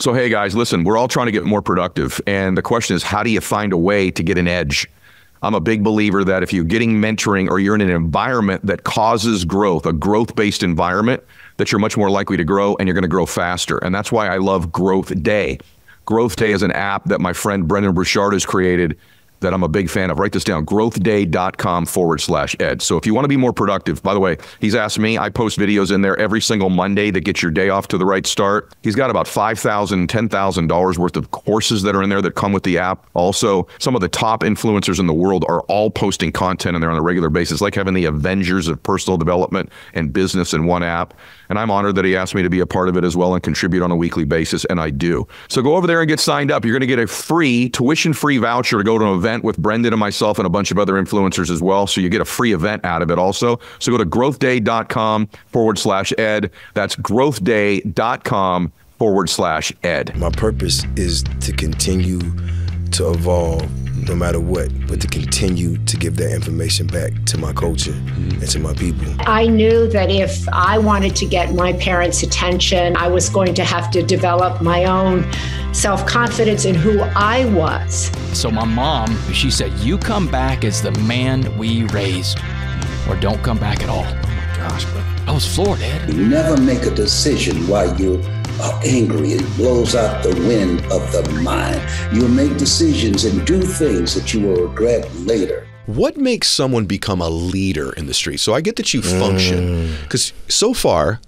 So, hey guys, listen, we're all trying to get more productive. And the question is, how do you find a way to get an edge? I'm a big believer that if you're getting mentoring or you're in an environment that causes growth, a growth-based environment, that you're much more likely to grow and you're going to grow faster. And that's why I love Growth Day. Growth Day is an app that my friend Brendan Burchard has created that I'm a big fan of. Write this down, growthday.com/ed. So if you want to be more productive, by the way, he's asked me, I post videos in there every single Monday that get your day off to the right start. He's got about $5,000, $10,000 worth of courses that are in there that come with the app. Also, some of the top influencers in the world are all posting content in there on a regular basis, like having the Avengers of personal development and business in one app. And I'm honored that he asked me to be a part of it as well and contribute on a weekly basis, and I do. So go over there and get signed up. You're going to get a free, tuition-free voucher to go to an event with Brendan and myself and a bunch of other influencers as well. So you get a free event out of it also. So go to growthday.com/ed. That's growthday.com/ed. My purpose is to continue to evolve no matter what, but to continue to give that information back to my culture and to my people. I knew that if I wanted to get my parents' attention, I was going to have to develop my own self-confidence in who I was. So my mom, she said, you come back as the man we raised, or don't come back at all. Oh my gosh, but I was floored, Ed. You never make a decision while you're angry. It blows out the wind of the mind. You'll make decisions and do things that you will regret later. What makes someone become a leader in the street? So I get that you function, because so far,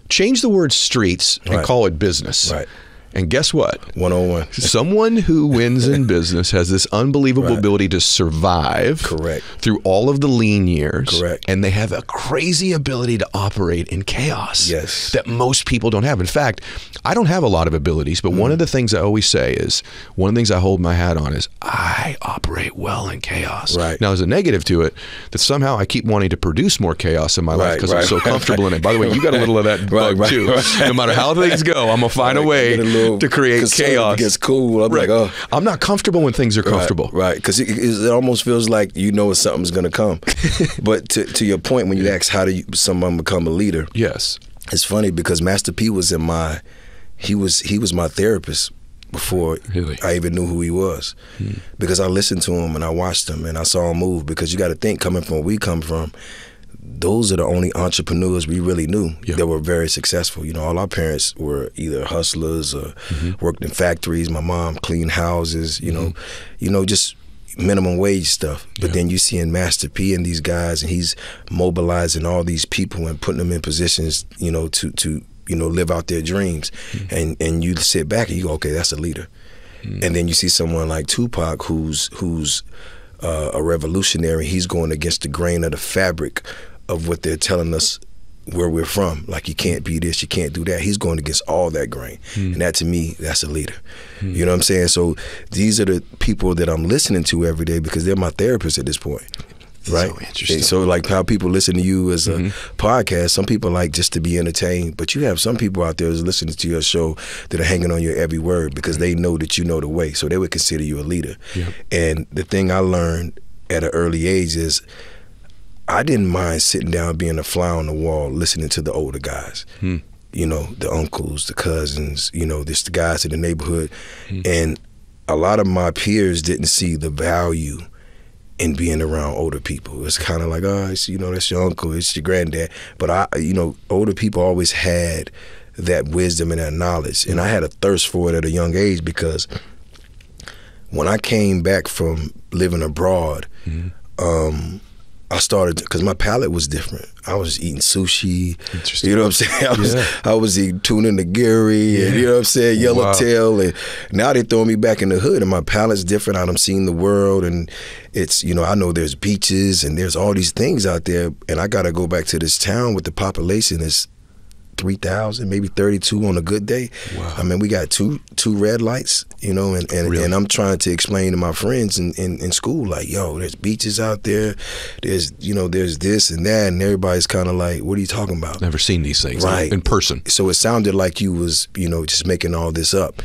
change the word streets and call it business. Right. And guess what? 101. Someone who wins in business has this unbelievable ability to survive through all of the lean years. And they have a crazy ability to operate in chaos that most people don't have. In fact, I don't have a lot of abilities, but one of the things I always say is, one of the things I hold my hat on is I operate well in chaos. Now, there's a negative to it that somehow I keep wanting to produce more chaos in my life because I'm so comfortable in it. By the way, you got a little of that bug too. No matter how things go, I'm going to find a way to create chaos. It gets cool. I'm like, oh. I'm not comfortable when things are comfortable. Because it almost feels like you know something's going to come. But to your point, when you ask how do someone become a leader? Yes. It's funny because Master P was he was my therapist before I even knew who he was. Because I listened to him and I watched him and I saw him move. Because you got to think, coming from where we come from, those are the only entrepreneurs we really knew that were very successful. You know, all our parents were either hustlers or worked in factories. My mom cleaned houses, you know, just minimum wage stuff. But then you see in Master P and these guys, and he's mobilizing all these people and putting them in positions, you know, to live out their dreams. And you sit back and you go, okay, that's a leader. And then you see someone like Tupac who's a revolutionary. He's going against the grain of the fabric of what they're telling us where we're from. Like, you can't be this, you can't do that. He's going against all that grain. And that, to me, that's a leader. You know what I'm saying? So these are the people that I'm listening to every day because they're my therapists at this point. Right? So interesting. And so like how people listen to you as a podcast, some people like just to be entertained, but you have some people out there who's listening to your show that are hanging on your every word because they know that you know the way. So they would consider you a leader. And the thing I learned at an early age is I didn't mind sitting down being a fly on the wall listening to the older guys. You know, the uncles, the cousins, you know, just the guys in the neighborhood. And a lot of my peers didn't see the value in being around older people. It's kind of like, oh, it's, you know, that's your uncle, it's your granddad. But older people always had that wisdom and that knowledge. And I had a thirst for it at a young age because when I came back from living abroad, I started, because my palate was different. I was eating sushi, you know what I'm saying? I was eating tuna nigiri, and you know what I'm saying, yellowtail, and now they throw me back in the hood, and my palate's different. I'm seeing the world, and it's, you know, I know there's beaches, and there's all these things out there, and I gotta go back to this town with the population that's 3,000, maybe 32 on a good day. I mean, we got two red lights, you know, and I'm trying to explain to my friends in school, like, yo, there's beaches out there, there's, you know, there's this and that, and everybody's kind of like, what are you talking about? Never seen these things in person. So it sounded like you was, you know, just making all this up.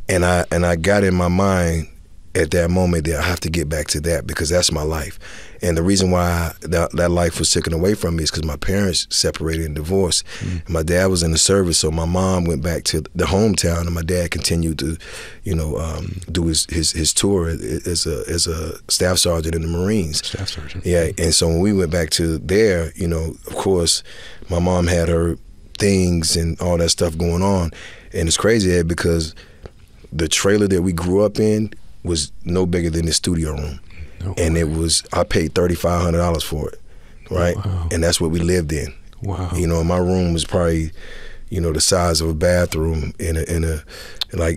And I got in my mind at that moment that I have to get back to that because that's my life. And the reason why that life was taken away from me is because my parents separated and divorced. And my dad was in the service, so my mom went back to the hometown, and my dad continued to, do his tour as a staff sergeant in the Marines. Staff sergeant. Yeah, and so when we went back to there, of course, my mom had her things and all that stuff going on. And it's crazy, Ed, because the trailer that we grew up in was no bigger than the studio room. No and way. I paid $3,500 for it, right? Wow. And that's what we lived in. Wow. My room was probably, the size of a bathroom in a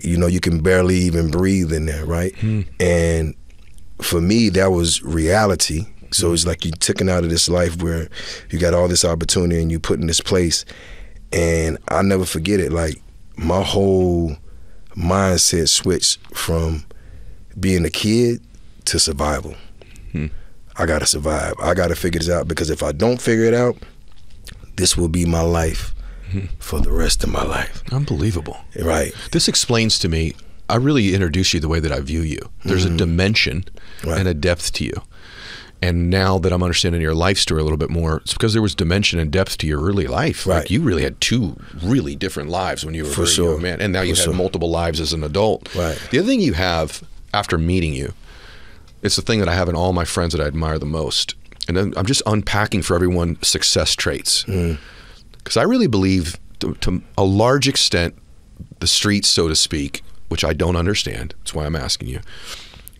you can barely even breathe in there, right? And for me, that was reality. So it's like you taken out of this life where you got all this opportunity and you put in this place. And I'll never forget it. Like, my whole mindset switched from being a kid to survival. I gotta survive. I gotta figure this out, because if I don't figure it out, this will be my life for the rest of my life. Unbelievable. Right. This explains to me, I really introduce you the way that I view you. There's a dimension and a depth to you. And now that I'm understanding your life story a little bit more, it's because there was dimension and depth to your early life. Right. Like, you really had two really different lives when you were a very young man. And now you had multiple lives as an adult. Right. The other thing you have after meeting you, it's the thing that I have in all my friends that I admire the most. And then I'm just unpacking for everyone success traits. Because I really believe, to a large extent, the streets, so to speak, which I don't understand, that's why I'm asking you,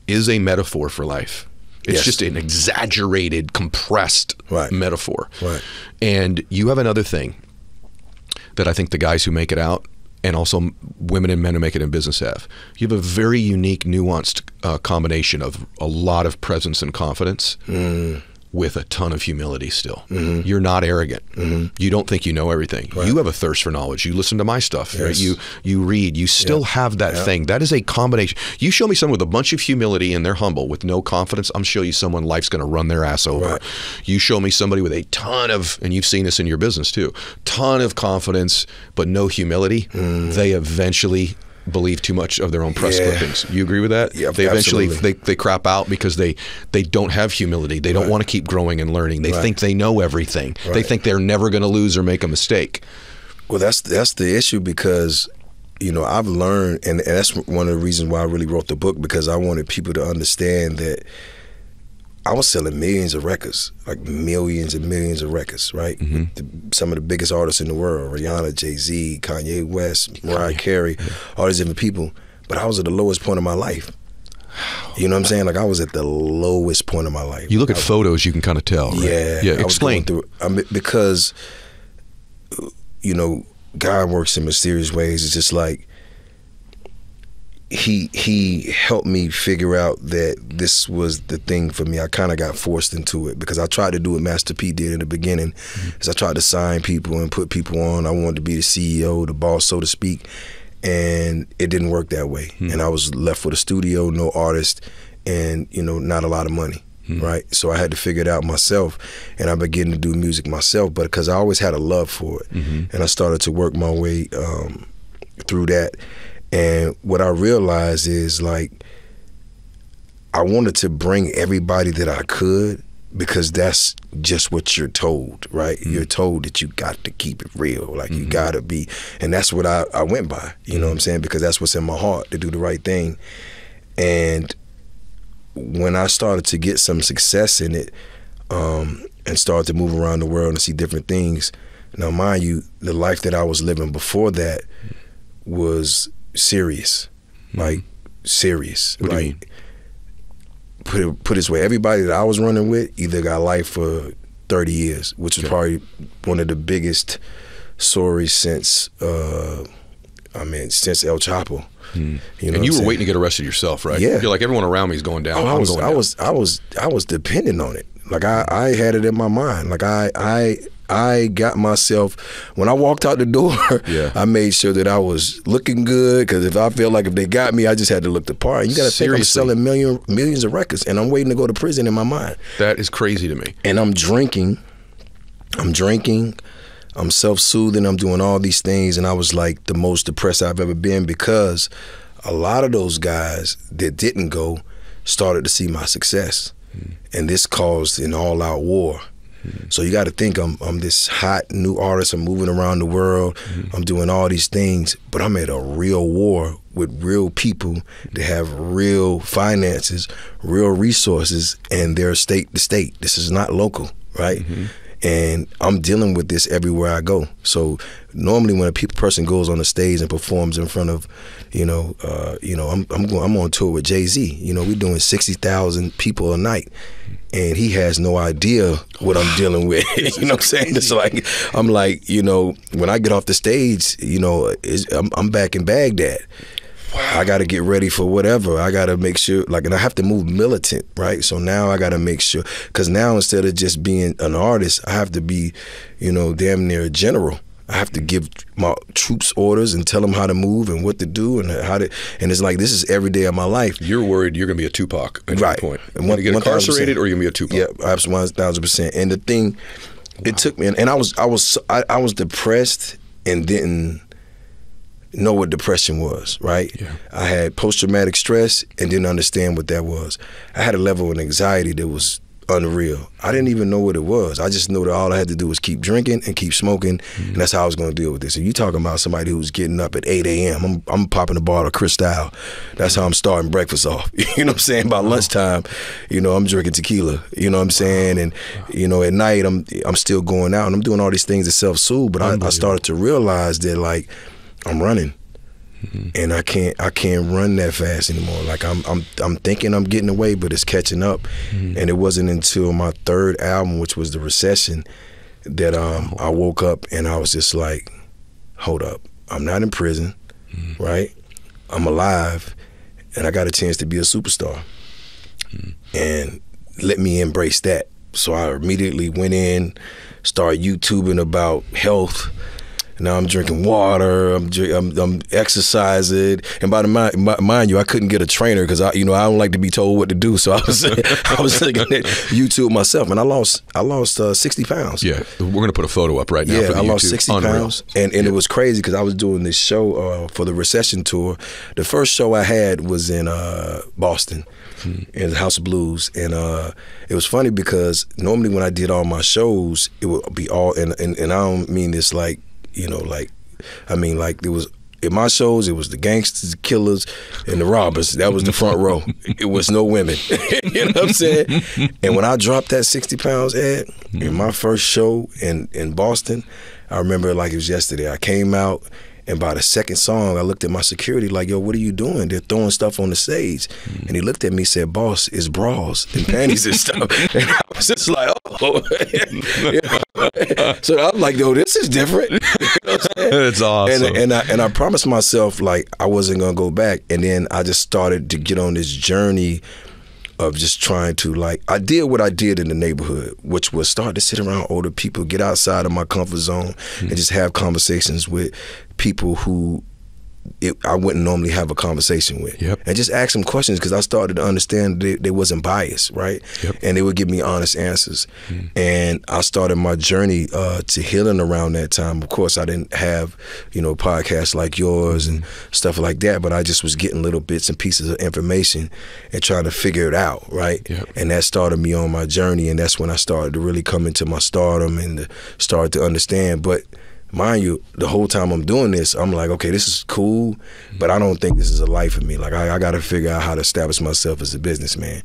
is a metaphor for life. It's just an exaggerated, compressed metaphor. Right. And you have another thing that I think the guys who make it out, and also women and men who make it in business, have. You have a very unique, nuanced combination of a lot of presence and confidence with a ton of humility still. You're not arrogant. You don't think you know everything. You have a thirst for knowledge. You listen to my stuff. Right? You read. You still have that thing. That is a combination. You show me someone with a bunch of humility and they're humble with no confidence, I'm show you someone life's going to run their ass over. You show me somebody with a ton of, and you've seen this in your business too, ton of confidence but no humility, they eventually believe too much of their own press clippings. You agree with that? Yeah, they eventually they crap out because they don't have humility. They don't want to keep growing and learning. They think they know everything. They think they're never going to lose or make a mistake. Well, that's the issue, because I've learned, and that's one of the reasons why I really wrote the book, because I wanted people to understand that I was selling millions of records, like millions and millions of records, right? Some of the biggest artists in the world, Rihanna, Jay-Z, Kanye West, Mariah Carey, all these different people. But I was at the lowest point of my life. You know what I'm saying? Like, I was at the lowest point of my life. You look at photos, you can kind of tell, right? Yeah. Explain. Because, God works in mysterious ways. It's just like, he helped me figure out that this was the thing for me. I kind of got forced into it, because I tried to do what Master P did in the beginning. Is I tried to sign people and put people on. I wanted to be the CEO, the boss, so to speak, and it didn't work that way. And I was left with a studio, no artist, and not a lot of money. Right, so I had to figure it out myself, and I began to do music myself. But because I always had a love for it, and I started to work my way through that. And what I realized is, like, I wanted to bring everybody that I could, because that's just what you're told, right? You're told that you got to keep it real, like you gotta be, and that's what I went by, you know what I'm saying? Because that's what's in my heart, to do the right thing. And when I started to get some success in it, and started to move around the world and see different things, now mind you, the life that I was living before that was serious, like serious. What do you mean? Put it this way, everybody that I was running with either got life for 30 years, which was probably one of the biggest stories since El Chapo. And you were waiting to get arrested yourself, right? Yeah. You're like, everyone around me is going down. I was dependent on it. Like, I had it in my mind. Like, I got myself, when I walked out the door, I made sure that I was looking good, because if I felt like if they got me, I just had to look the part. And you got to think I'm selling millions of records, and I'm waiting to go to prison in my mind. That is crazy to me. And I'm drinking, I'm self-soothing, I'm doing all these things, and I was like the most depressed I've ever been, because a lot of those guys that didn't go started to see my success. and this caused an all-out war. So you got to think I'm this hot new artist. I'm moving around the world. I'm doing all these things, but I'm at a real war with real people that have real finances, real resources, and they're state to state. This is not local, right? And I'm dealing with this everywhere I go. So normally when a person goes on the stage and performs in front of, I'm on tour with Jay-Z. We're doing 60,000 people a night. And he has no idea what I'm dealing with. You know what I'm saying? It's like, I'm like, when I get off the stage, I'm back in Baghdad. Wow. I got to get ready for whatever. I got to make sure, and I have to move militant, right? So now I got to make sure, because now instead of just being an artist, I have to be, damn near a general. I have to give my troops orders and tell them how to move and what to do and and it's like, this is every day of my life. You're worried you're going to be a Tupac at right. one point. And when you get incarcerated, or you're going to be a Tupac? Yeah, absolutely, 1,000%. And the thing, it took me, and I was depressed and didn't know what depression was, right? Yeah. I had post-traumatic stress and didn't understand what that was. I had a level of anxiety that was unreal. I didn't even know what it was. I just knew that all I had to do was keep drinking and keep smoking, and that's how I was going to deal with this. And you talking about somebody who's getting up at 8 a.m. I'm popping a bottle of Cristal. That's how I'm starting breakfast off. You know what I'm saying? By lunchtime, I'm drinking tequila. You know what I'm saying? And at night I'm still going out and I'm doing all these things to self-soothe. But I started to realize that I'm running. And I can't run that fast anymore. I'm thinking I'm getting away, but it's catching up. And it wasn't until my third album, which was The Recession, that I woke up and I was just like, hold up, I'm not in prison, right? I'm alive, and I got a chance to be a superstar. And let me embrace that. So I immediately went in, started YouTubing about health. Now I'm drinking water. I'm exercising, and mind you, I couldn't get a trainer because I don't like to be told what to do. So I was looking at YouTube myself, and I lost 60 pounds. Yeah, we're gonna put a photo up right now. Yeah, for the I YouTube. lost 60 pounds, and it was crazy because I was doing this show for the Recession tour. The first show I had was in Boston. In the House of Blues, and it was funny because normally when I did all my shows, it would be all and I don't mean this it was in my shows, it was the gangsters, the killers, and the robbers. That was the front row. It was no women. You know what I'm saying? And when I dropped that 60 pounds, Ed, in my first show in Boston, I remember it like it was yesterday. I came out, and by the second song, I looked at my security like, yo, what are you doing? They're throwing stuff on the stage. And he looked at me and said, boss, it's bras and panties and stuff. And I was just like, oh. So I'm like, yo, this is different. You know what I'm saying? It's awesome. And I promised myself, I wasn't going to go back. And then I just started to get on this journey of just trying to, I did what I did in the neighborhood, which was start to sit around older people, get outside of my comfort zone, and just have conversations with people who I wouldn't normally have a conversation with. Yep. And just ask them questions because I started to understand they wasn't biased, right? Yep. And they would give me honest answers. And I started my journey to healing around that time. Of course, I didn't have, podcasts like yours and stuff like that, but I just was getting little bits and pieces of information and trying to figure it out, right? Yep. And that started me on my journey, and that's when I started to really come into my stardom and started to understand. But mind you, the whole time I'm doing this, I'm like, okay, this is cool, but I don't think this is a life for me. I got to figure out how to establish myself as a businessman.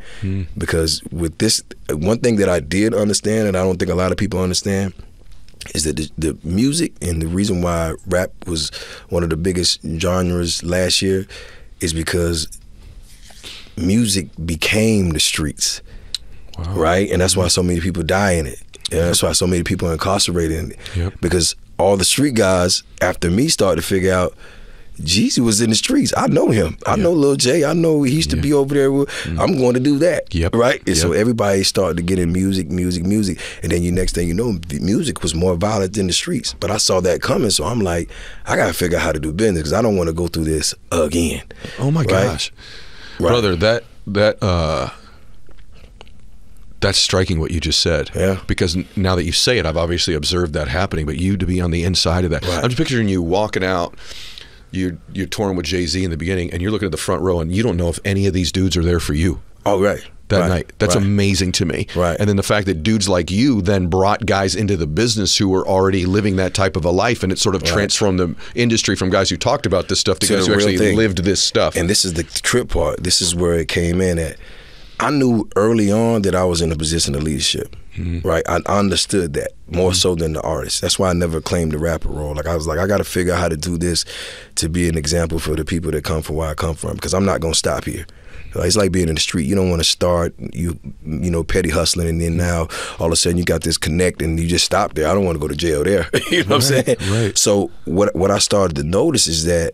Because with this, one thing that I did understand, and I don't think a lot of people understand, is that the music, and the reason why rap was one of the biggest genres last year is because music became the streets, right? And that's why so many people die in it. And that's why so many people are incarcerated in it. Because all the street guys, after me, started to figure out Jeezy was in the streets. I know him. I know Lil J. I know he used to be over there. I'm going to do that, right? And so everybody started to get in music. And then next thing you know, the music was more violent than the streets. But I saw that coming, so I'm like, I got to figure out how to do business because I don't want to go through this again. Oh, my gosh. Right? Brother, that's striking what you just said. Yeah. Because now that you say it, I've obviously observed that happening, but you to be on the inside of that. Right. I'm just picturing you walking out, you're touring with Jay-Z in the beginning, and you're looking at the front row, and you don't know if any of these dudes are there for you. Oh, right. that night. That's amazing to me. Right. And then the fact that dudes like you then brought guys into the business who were already living that type of a life, and it sort of transformed the industry from guys who talked about this stuff to guys who actually lived this stuff. And this is the trip part. This is where it came in at. I knew early on that I was in a position of leadership, right? I understood that more so than the artist. That's why I never claimed the rapper role. Like I was like, I got to figure out how to do this to be an example for the people that come from where I come from, because I'm not going to stop here. It's like being in the street. You don't want to start, you know, petty hustling, and then now all of a sudden you got this connect and you just stop there. I don't want to go to jail there. You know what I'm saying? Right. So what I started to notice is that,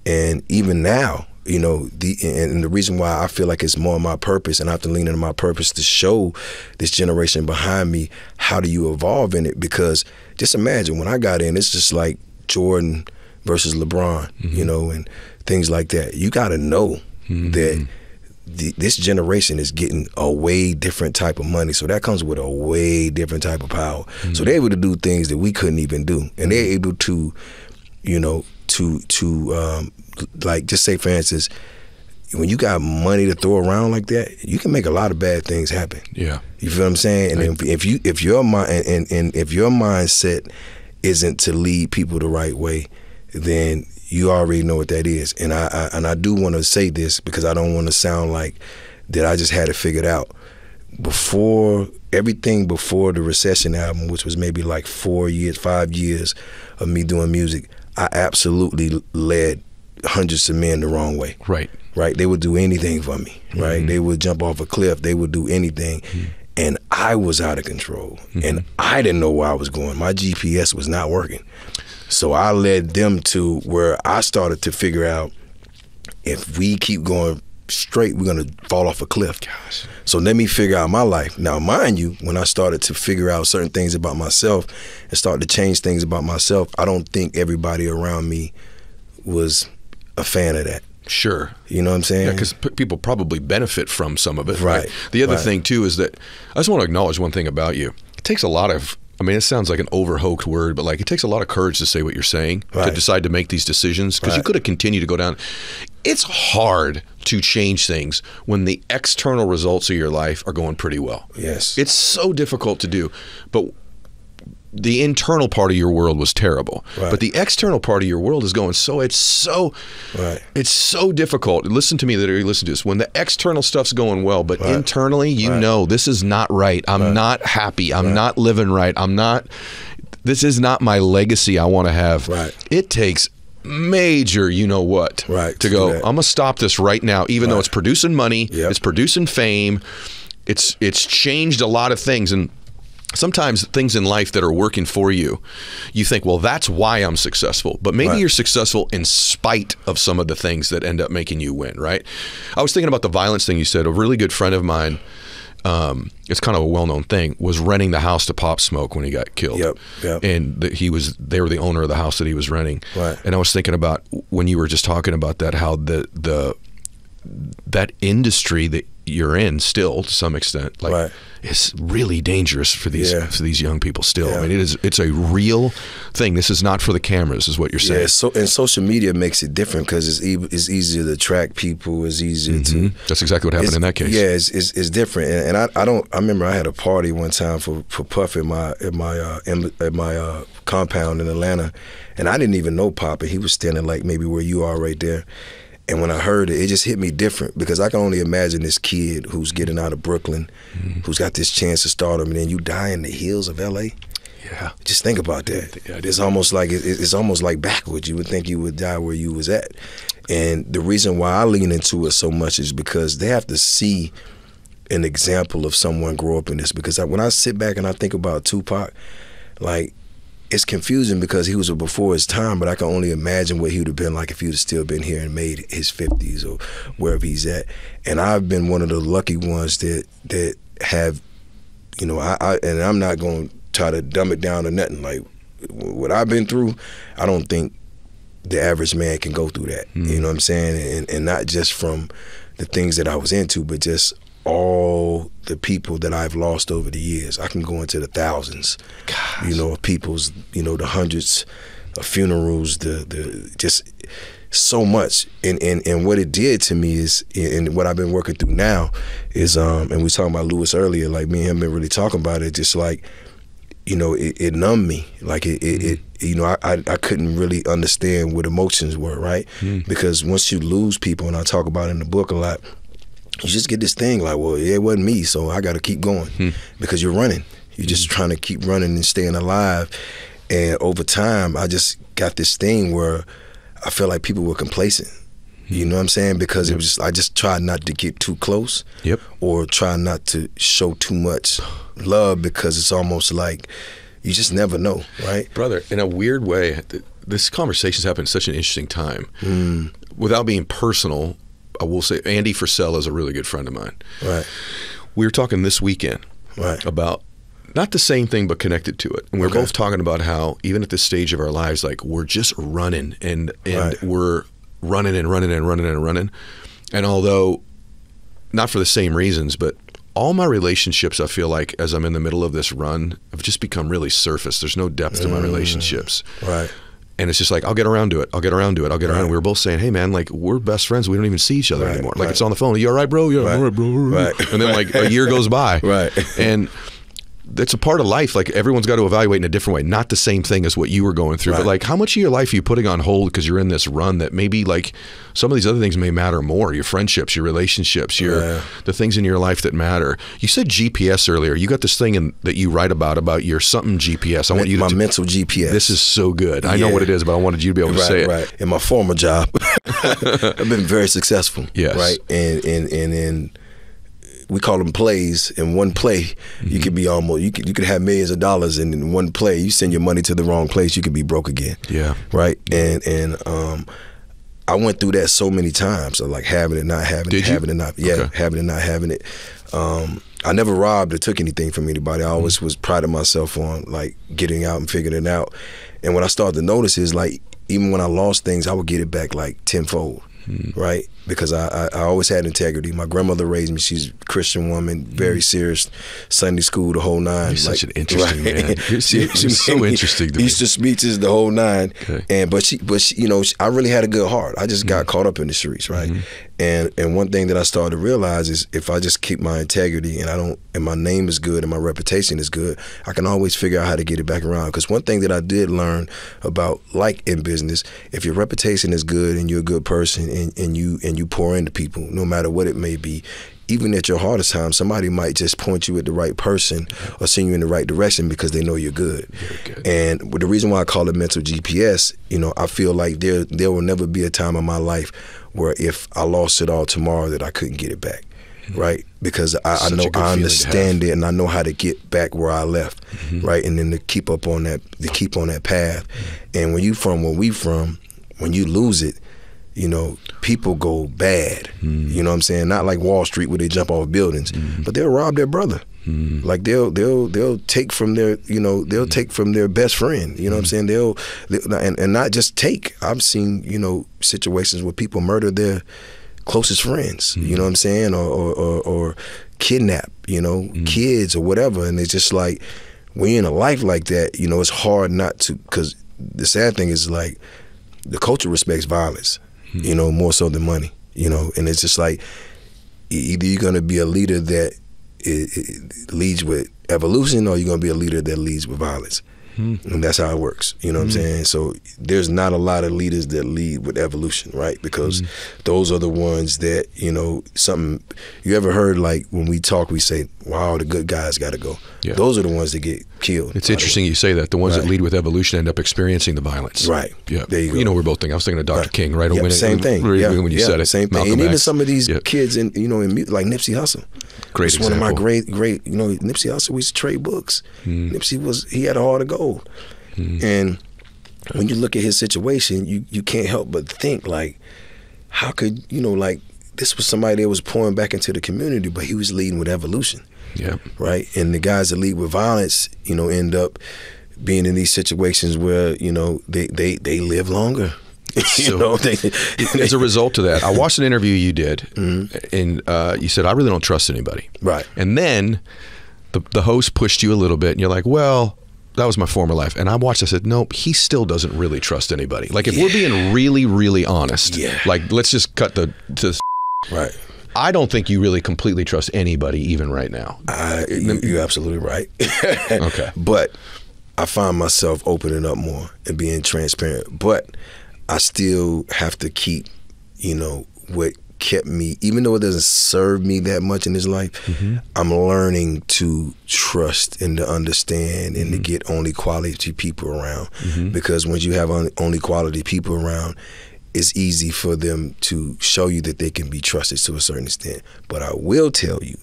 and even now, you know, and the reason why I feel like it's more my purpose, and I have to lean into my purpose to show this generation behind me, how do you evolve in it? Because just imagine when I got in, it's just like Jordan versus LeBron, you know, and things like that. You got to know that this generation is getting a way different type of money, so that comes with a way different type of power. So they're able to do things that we couldn't even do, and they're able to, you know, like, just say for instance, when you got money to throw around like that, you can make a lot of bad things happen. Yeah, you feel what I'm saying? And if your mind and if your mindset isn't to lead people the right way, then you already know what that is. And I do want to say this because I don't want to sound like that I just had it figured out. Before the Recession album, which was maybe like 5 years of me doing music, I absolutely led hundreds of men the wrong way. Right. They would do anything for me. Right. They would jump off a cliff. They would do anything. And I was out of control. And I didn't know where I was going. My GPS was not working. So I led them to where I started to figure out, if we keep going straight, we're going to fall off a cliff. Gosh. So let me figure out my life. Now, mind you, when I started to figure out certain things about myself and started to change things about myself, I don't think everybody around me was a fan of that. Sure. You know what I'm saying? Yeah, because people probably benefit from some of it. Right. The other thing, too, is that I just want to acknowledge one thing about you. It takes a lot of, I mean, it sounds like an overhoked word, but like, it takes a lot of courage to say what you're saying, to decide to make these decisions, because you could have continued to go down. It's hard to change things when the external results of your life are going pretty well. Yes. It's so difficult to do, but the internal part of your world was terrible, but the external part of your world is going it's so difficult. Listen to me that you listen to this. When the external stuff's going well, but internally, you know, this is not right. I'm not happy. I'm not living right. This is not my legacy I want to have. It takes major to go, I'm gonna stop this right now, even though it's producing money, it's producing fame, it's changed a lot of things. And sometimes things in life that are working for you, you think, well, that's why I'm successful. But maybe you're successful in spite of some of the things that end up making you win, right? I was thinking about the violence thing you said. A really good friend of mine, it's kind of a well-known thing, was renting the house to Pop Smoke when he got killed. And they were the owner of the house that he was renting. And I was thinking about, when you were just talking about that, how that industry that you're in still, to some extent, like, is really dangerous for these young people still. I mean, it's a real thing. This is not for the cameras, is what you're saying. So, and social media makes it different because it's easier to track people. It's easier to. That's exactly what happened in that case. Yeah, it's different. And I remember I had a party one time for Puff at my compound in Atlanta, and I didn't even know Pop, and he was standing like maybe where you are right there. And when I heard it, it just hit me different, because I can only imagine this kid who's getting out of Brooklyn, who's got this chance to stardom, and then you die in the hills of L.A. Yeah. Just think about that. It's almost like backwards. You would think you would die where you was at. And the reason why I lean into it so much is because they have to see an example of someone grow up in this. Because when I sit back and I think about Tupac, like, it's confusing because he was before his time, but I can only imagine what he would have been like if he would have still been here and made his 50s or wherever he's at. And I've been one of the lucky ones that have, you know, and I'm not going to try to dumb it down or nothing. Like, what I've been through, I don't think the average man can go through that. You know what I'm saying? And not just from the things that I was into, but just all the people that I've lost over the years. I can go into the thousands, you know, of people's, you know, the hundreds of funerals, the just so much. And what it did to me is, and what I've been working through now is, and we was talking about Lewis earlier, like me and him been really talking about it, just like, you know, it numbed me. Like it you know, I couldn't really understand what emotions were, right? Because once you lose people, and I talk about it in the book a lot, you just get this thing like, well, yeah, it wasn't me, so I got to keep going. Because you're running. You're just trying to keep running and staying alive. And over time, I just got this thing where I felt like people were complacent. You know what I'm saying? Because it was just, I just tried not to get too close, or try not to show too much love, because it's almost like you just never know, right? Brother, in a weird way, this conversation's happened at such an interesting time. Without being personal, I will say Andy Frisella is a really good friend of mine. Right. We were talking this weekend about not the same thing, but connected to it. And we're both talking about how even at this stage of our lives, like we're just running and we're running and running and running and running. And although not for the same reasons, but all my relationships, I feel like as I'm in the middle of this run, have just become really surface. There's no depth to my relationships. Right. And it's just like, I'll get around to it. I'll get around to it. I'll get around. We were both saying, hey man, like we're best friends. We don't even see each other anymore. Like it's on the phone. You all right, bro? Yeah, all right, bro. Right. And then like a year goes by. And that's a part of life. Like everyone's got to evaluate in a different way. Not the same thing as what you were going through, but like how much of your life are you putting on hold because you're in this run that maybe like some of these other things may matter more. Your friendships, your relationships, the things in your life that matter. You said GPS earlier. You got this thing that you write about your something GPS. I want you to my mental GPS. This is so good. I know what it is, but I wanted you to be able to say it. Right. In my former job, I've been very successful. Yes. Right. And we call them plays. In one play, you could be almost, you could have millions of dollars, and in one play, you send your money to the wrong place, you could be broke again. Yeah. Right. And I went through that so many times. So like having it, not having it, having it, not having it, not having it. I never robbed or took anything from anybody. I always was priding myself on like getting out and figuring it out. And what I started to notice is like even when I lost things, I would get it back like tenfold. Right? Because I always had integrity. My grandmother raised me. She's a Christian woman, very serious, Sunday school, the whole nine. You're such an interesting man. You're so interesting to me. Easter speeches, the whole nine. And but she, you know, I really had a good heart. I just got caught up in the streets, right? And one thing that I started to realize is if I just keep my integrity and my name is good and my reputation is good, I can always figure out how to get it back around. Because one thing that I did learn about, like in business, if your reputation is good and you're a good person and you pour into people, no matter what it may be, even at your hardest time, somebody might just point you at the right person or send you in the right direction because they know you're good. And the reason why I call it mental GPS, you know, I feel like there will never be a time in my life where if I lost it all tomorrow that I couldn't get it back. Right? Because I know, I understand it, and I know how to get back where I left, right? And then to keep on that path. And when you from where we from, when you lose it, you know, people go bad. You know what I'm saying? Not like Wall Street where they jump off buildings, but they'll rob their brother. Like they'll take from their, you know, they'll take from their best friend. You know what I'm saying? And not just take. I've seen, you know, situations where people murder their closest friends, you know what I'm saying, or kidnap, you know, kids or whatever. And it's just like when you're in a life like that, you know, it's hard not to, because the sad thing is like the culture respects violence, you know, more so than money, you know. And it's just like either you're going to be a leader that it leads with evolution, or you're going to be a leader that leads with violence. And that's how it works, you know what I'm saying? So there's not a lot of leaders that lead with evolution, right? Because those are the ones that, you know, you ever heard like when we talk, we say, wow, the good guys got to go. Those are the ones that get killed. It's interesting you say that. The ones that lead with evolution end up experiencing the violence. Right. Yeah. There you go. You know, we're both thinking. I was thinking of Dr. King, right? Same thing. When you said it. Same thing. Malcolm and even X. some of these kids in, you know, like Nipsey Hussle. Great example. One of my great, you know, Nipsey Hussle, we used to trade books. Nipsey he had a heart of gold. And when you look at his situation, you can't help but think like, how could, you know, like this was somebody that was pouring back into the community, but he was leading with evolution. Yeah. Right. And the guys that lead with violence, you know, end up being in these situations where, you know, they live longer. So, you know, as a result of that, I watched an interview you did, and you said, I really don't trust anybody. Right. And then the host pushed you a little bit, and you're like, well, was my former life. And I watched, I said, nope, he still doesn't really trust anybody. Like if we're being really, really honest, like let's just cut to right. I don't think you really completely trust anybody even right now. You're absolutely right. Okay. But I find myself opening up more and being transparent. But I still have to keep, you know, what kept me, even though it doesn't serve me that much in this life, I'm learning to trust and to understand and to get only quality people around. Because when you have only quality people around, it's easy for them to show you that they can be trusted to a certain extent. But I will tell you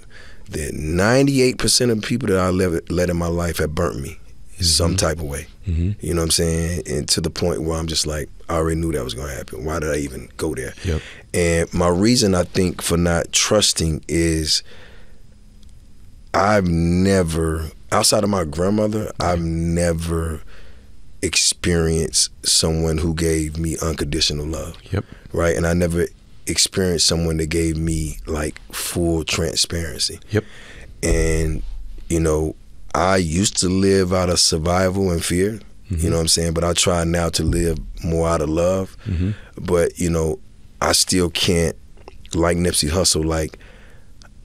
that 98% of the people that I let in my life have burnt me in some type of way. You know what I'm saying? And to the point where I'm just like, I already knew that was going to happen. Why did I even go there? Yep. And my reason, I think, for not trusting is I've never, outside of my grandmother, I've never experienced someone who gave me unconditional love. Yep. Right? And I never experienced someone that gave me like full transparency. Yep. And, you know, I used to live out of survival and fear, you know what I'm saying? But I try now to live more out of love. But, you know, I still can't, like Nipsey Hussle, like,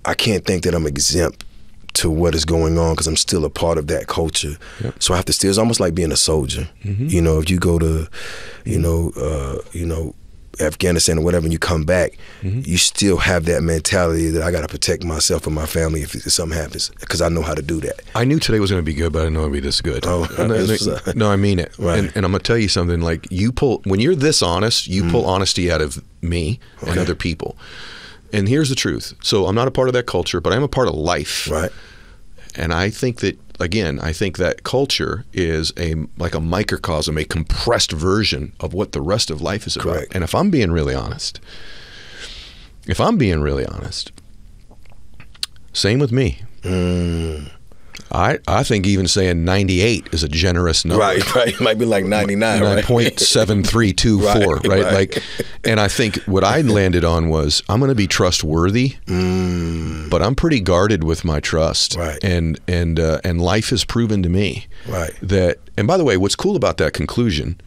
I can't think that I'm exempt to what is going on because I'm still a part of that culture. Yep. So I have to still, it's almost like being a soldier. You know, if you go to, you know, Afghanistan or whatever and you come back, you still have that mentality that I got to protect myself and my family if something happens because I know how to do that. I knew today was going to be good, but I didn't know it would be this good. Oh, no, I mean it. Right. And I'm going to tell you something, like when you're this honest, you pull honesty out of me and other people. And here's the truth. So I'm not a part of that culture, but I'm a part of life. Right. And I think that, again, I think that culture is like a microcosm, a compressed version of what the rest of life is about. Correct. And if I'm being really honest, same with me. I think even saying 98 is a generous number. Right. It might be like 99, right? 0.7324, right? Like, and I think what I landed on was I'm going to be trustworthy, but I'm pretty guarded with my trust. Right. And life has proven to me that. And by the way, what's cool about that conclusion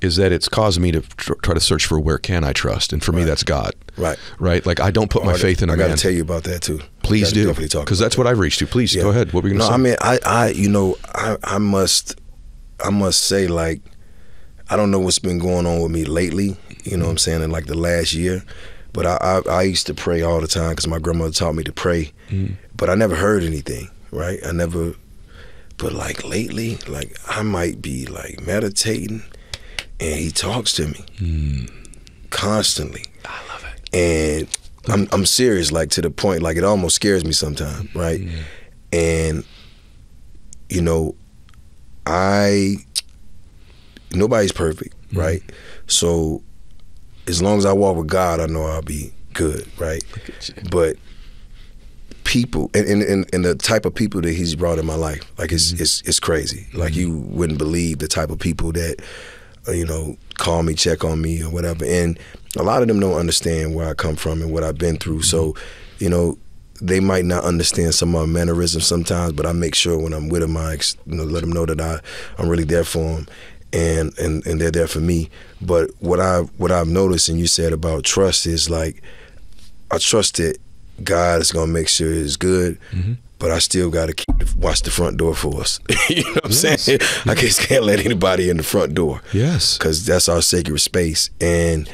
is that it's caused me to try to search for where can I trust, and for me that's God. Right. Like I don't put my faith in a man. I got to tell you about that too. Please do, because that's what I've reached to. Please go ahead. What were you going to say? I mean, you know, I must say, like, I don't know what's been going on with me lately. You know what I'm saying? In like the last year, but I used to pray all the time because my grandmother taught me to pray, but I never heard anything. Right? I never. But like lately, like I might be like meditating, and he talks to me constantly. I love it. And I'm serious, like to the point, like it almost scares me sometimes, right? And you know, nobody's perfect, right? So as long as I walk with God, I know I'll be good, right? But people and the type of people that he's brought in my life, like it's crazy. Like you wouldn't believe the type of people that you know, call me, check on me or whatever. And a lot of them don't understand where I come from and what I've been through. So, you know, they might not understand some of my mannerisms sometimes, but I make sure when I'm with them, I let them know that I'm really there for them and they're there for me. But what I've noticed, and you said about trust, is like I trust that God is going to make sure it's good, but I still got to watch the front door for us. You know what I'm saying? I just can't let anybody in the front door. Yes. Because that's our sacred space. And,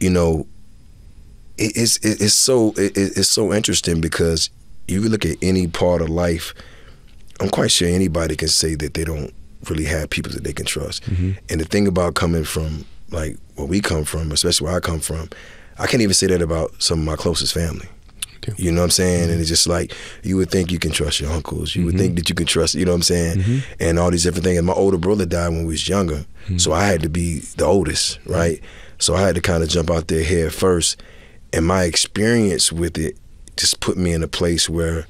you know, it's so interesting because you look at any part of life, I'm quite sure anybody can say that they don't really have people that they can trust. And the thing about coming from, like, where we come from, especially where I come from, I can't even say that about some of my closest family. You know what I'm saying? And it's just like, you would think you can trust your uncles. You would think that you can trust, you know what I'm saying? And all these different things. And my older brother died when we was younger. So I had to be the oldest, right? So I had to kind of jump out there head first. And my experience with it just put me in a place where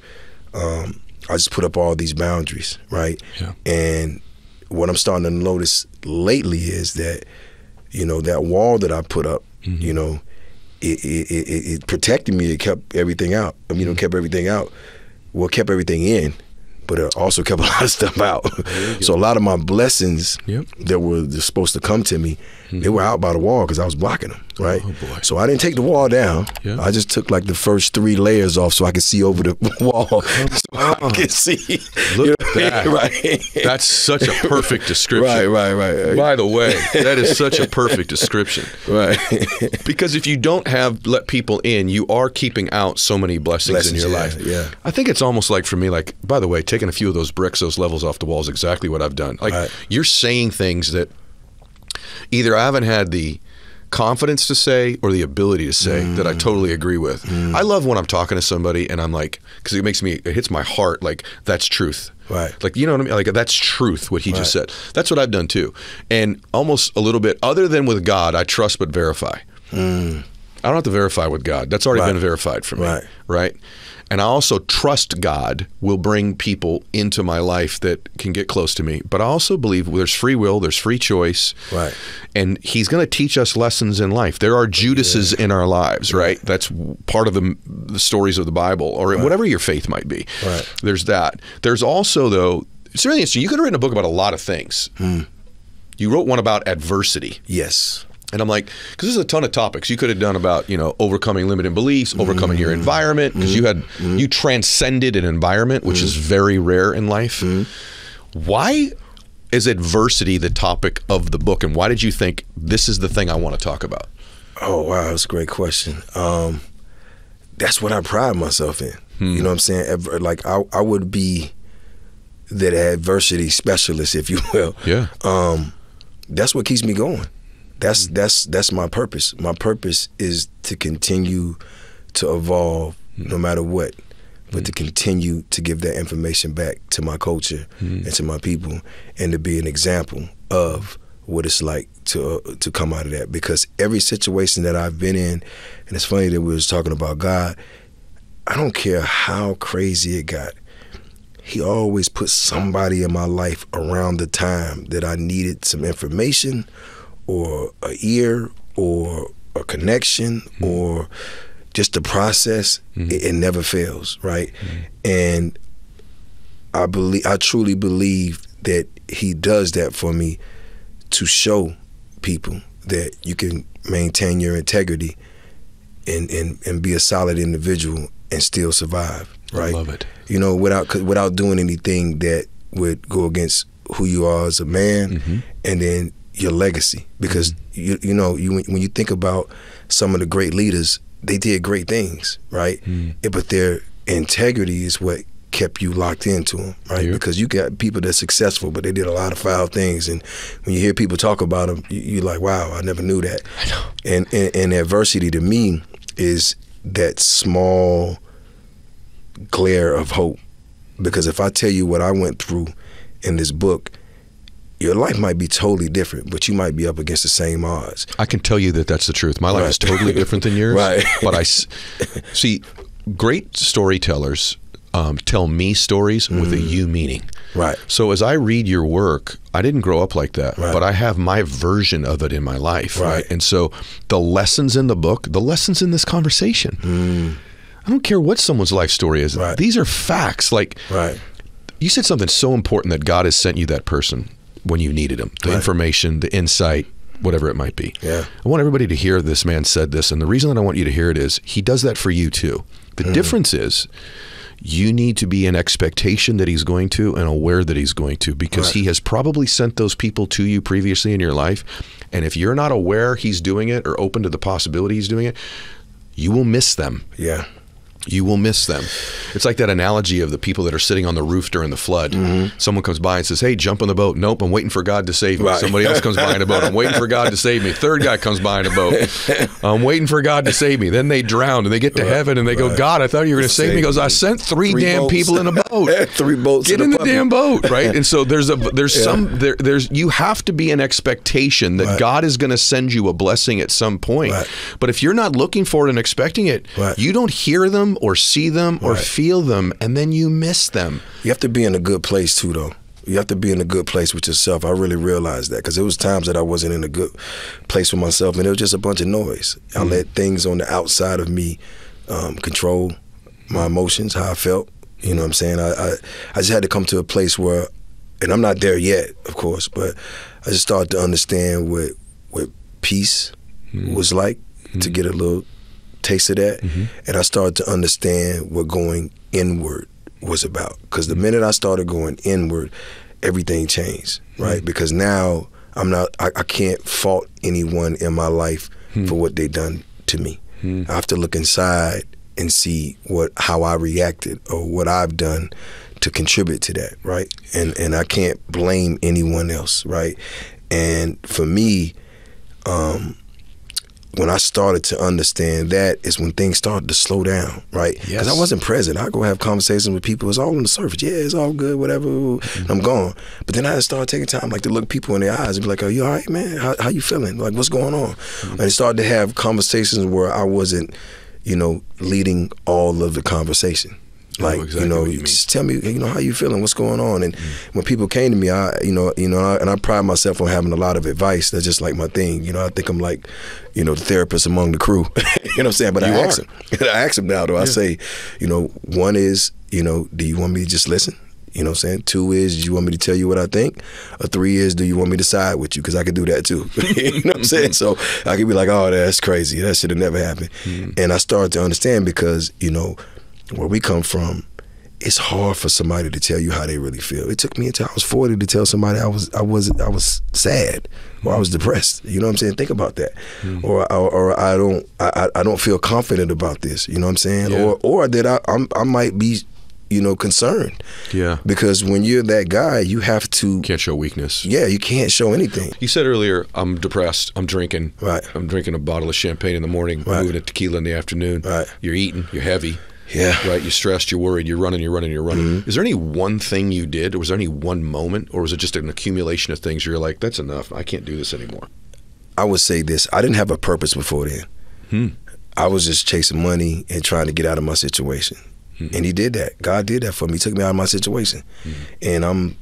I just put up all these boundaries, right? And what I'm starting to notice lately is that, you know, that wall that I put up, you know, it protected me. It kept everything out. I mean, it kept everything out. Well, it kept everything in, but it also kept a lot of stuff out. So a lot of my blessings that were supposed to come to me, they were out by the wall because I was blocking them, right? Oh, boy. So I didn't take the wall down. I just took like the first 3 layers off so I could see over the wall. So I could see. Look at that. Right. That's such a perfect description. Right. By the way, that is such a perfect description. Right. Because if you don't let people in, you are keeping out so many blessings in your life. Yeah. I think it's almost like for me, like, by the way, taking a few of those bricks, those levels off the wall is exactly what I've done. Like, you're saying things that either I haven't had the confidence to say or the ability to say that I totally agree with. I love when I'm talking to somebody and I'm like, because it hits my heart, like, that's truth. Right. Like, you know what I mean? Like, that's truth, what he just said. That's what I've done too. And almost a little bit, other than with God, I trust but verify. I don't have to verify with God. That's already been verified for me. Right? And I also trust God will bring people into my life that can get close to me. But I also believe there's free will, there's free choice. Right. And he's going to teach us lessons in life. There are Judases in our lives, right? That's part of the stories of the Bible, or whatever your faith might be. Right. There's that. There's also, though, it's really interesting. You could have written a book about a lot of things. You wrote one about adversity. Yes. And I'm like, because there's a ton of topics you could have done about, overcoming limiting beliefs, overcoming your environment, because you transcended an environment, which is very rare in life. Why is adversity the topic of the book, and why did you think this is the thing I want to talk about? Oh, wow, that's a great question. That's what I pride myself in. You know what I'm saying? Like, I would be that adversity specialist, if you will. Yeah. That's what keeps me going. That's my purpose. My purpose is to continue to evolve no matter what, but to continue to give that information back to my culture and to my people, and to be an example of what it's like to come out of that. Because every situation that I've been in, and it's funny that we was talking about God, I don't care how crazy it got, he always put somebody in my life around the time that I needed some information or an ear or a connection or just a process. It never fails, right? And I truly believe that he does that for me to show people that you can maintain your integrity and be a solid individual and still survive, right? I love it. Without doing anything that would go against who you are as a man, and then your legacy. Because when you think about some of the great leaders, they did great things, right? But their integrity is what kept you locked into them, right? Because you got people that's successful, but they did a lot of foul things, and when you hear people talk about them, you're like, wow, I never knew that. I know. And adversity to me is that small glare of hope. Because if I tell you what I went through in this book, your life might be totally different, but you might be up against the same odds. I can tell you that that's the truth. My life is totally different than yours. Right. But I see great storytellers tell me stories with a you meaning. Right. So as I read your work, I didn't grow up like that, but I have my version of it in my life. Right. And so the lessons in the book, the lessons in this conversation, I don't care what someone's life story is. Right. These are facts. Like, you said something so important, that God has sent you that person when you needed him, the information, the insight, whatever it might be. Yeah. I want everybody to hear this man said this, and the reason that I want you to hear it is he does that for you too. The difference is you need to be in expectation that he's going to and aware that he's going to, because he has probably sent those people to you previously in your life, and if you're not aware he's doing it or open to the possibility he's doing it, you will miss them. Yeah. You will miss them. It's like that analogy of the people that are sitting on the roof during the flood. Someone comes by and says, hey, jump on the boat. Nope, I'm waiting for God to save me. Somebody else comes by in a boat. I'm waiting for God to save me. Third guy comes by in a boat. I'm waiting for God to save me. Then they drown and they get to heven and they go, God, I thought you were going to save me. He goes, I sent three damn boats. People in a boat. 3 boats. Get in the damn boat, right? And so there's you have to be in expectation that God is going to send you a blessing at some point. But if you're not looking for it and expecting it, you don't hear them or see them or feel them, and then you miss them. You have to be in a good place too, though. You have to be in a good place with yourself. I really realized that, because there was times that I wasn't in a good place with myself, and it was just a bunch of noise. I let things on the outside of me control my emotions, how I felt, You know what I'm saying? I just had to come to a place where, and I'm not there yet, of course, but I just started to understand what peace was like, to get a little taste of that. And I started to understand what going inward was about. Because the minute I started going inward, everything changed, right? Because now I can't fault anyone in my life for what they done to me. I have to look inside and see how I reacted or what I've done to contribute to that, right? And I can't blame anyone else, right? And for me, when I started to understand that is when things started to slow down, right? Because I wasn't present. I go have conversations with people. It's all on the surface. Yeah, it's all good, whatever. And I'm gone. But then I started taking time, like, to look people in their eyes and be like, "Are you all right, man? How you feeling? Like, what's going on?" And I started to have conversations where I wasn't, leading all of the conversation. Like, just tell me, how you feeling? What's going on? And when people came to me, and I pride myself on having a lot of advice. That's just like my thing. I think I'm like, the therapist among the crew. You know what I'm saying? But I ask them now, though. I say, one is, do you want me to just listen? You know what I'm saying? 2 is, do you want me to tell you what I think? Or 3 is, do you want me to side with you? Because I could do that too. You know what I'm saying? So I could be like, oh, that's crazy. That should have never happened. And I started to understand because, where we come from, it's hard for somebody to tell you how they really feel. It took me until I was 40 to tell somebody I was sad or I was depressed. You know what I'm saying? Think about that. Or I don't feel confident about this. You know what I'm saying? Yeah. Or that I might be concerned. Yeah. Because when you're that guy, you have to... Can't show weakness. Yeah, you can't show anything. You said earlier, I'm depressed, I'm drinking. Right. I'm drinking a bottle of champagne in the morning, moving to tequila in the afternoon. Right. You're eating, you're heavy. Yeah. Right, you're stressed, you're worried, you're running. Is there any one thing you did, or was there any one moment, or was it just an accumulation of things where you're like, that's enough, I can't do this anymore? I would say this, I didn't have a purpose before then. I was just chasing money and trying to get out of my situation. And he did that. God did that for me. He took me out of my situation. And I'm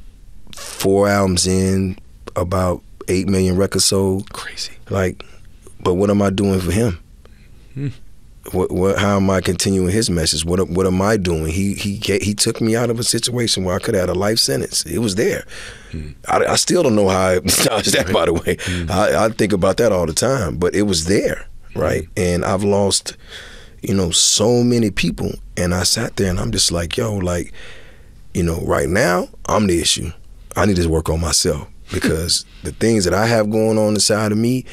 4 albums in, about 8 million records sold. Crazy. Like, but what am I doing for him? How am I continuing his message? What am I doing? He took me out of a situation where I could have had a life sentence. It was there. I still don't know how I dodged that, by the way. I think about that all the time. But it was there, right? And I've lost... so many people, and I sat there and I'm just like, right now, I'm the issue. I need to work on myself because the things that I have going on inside of me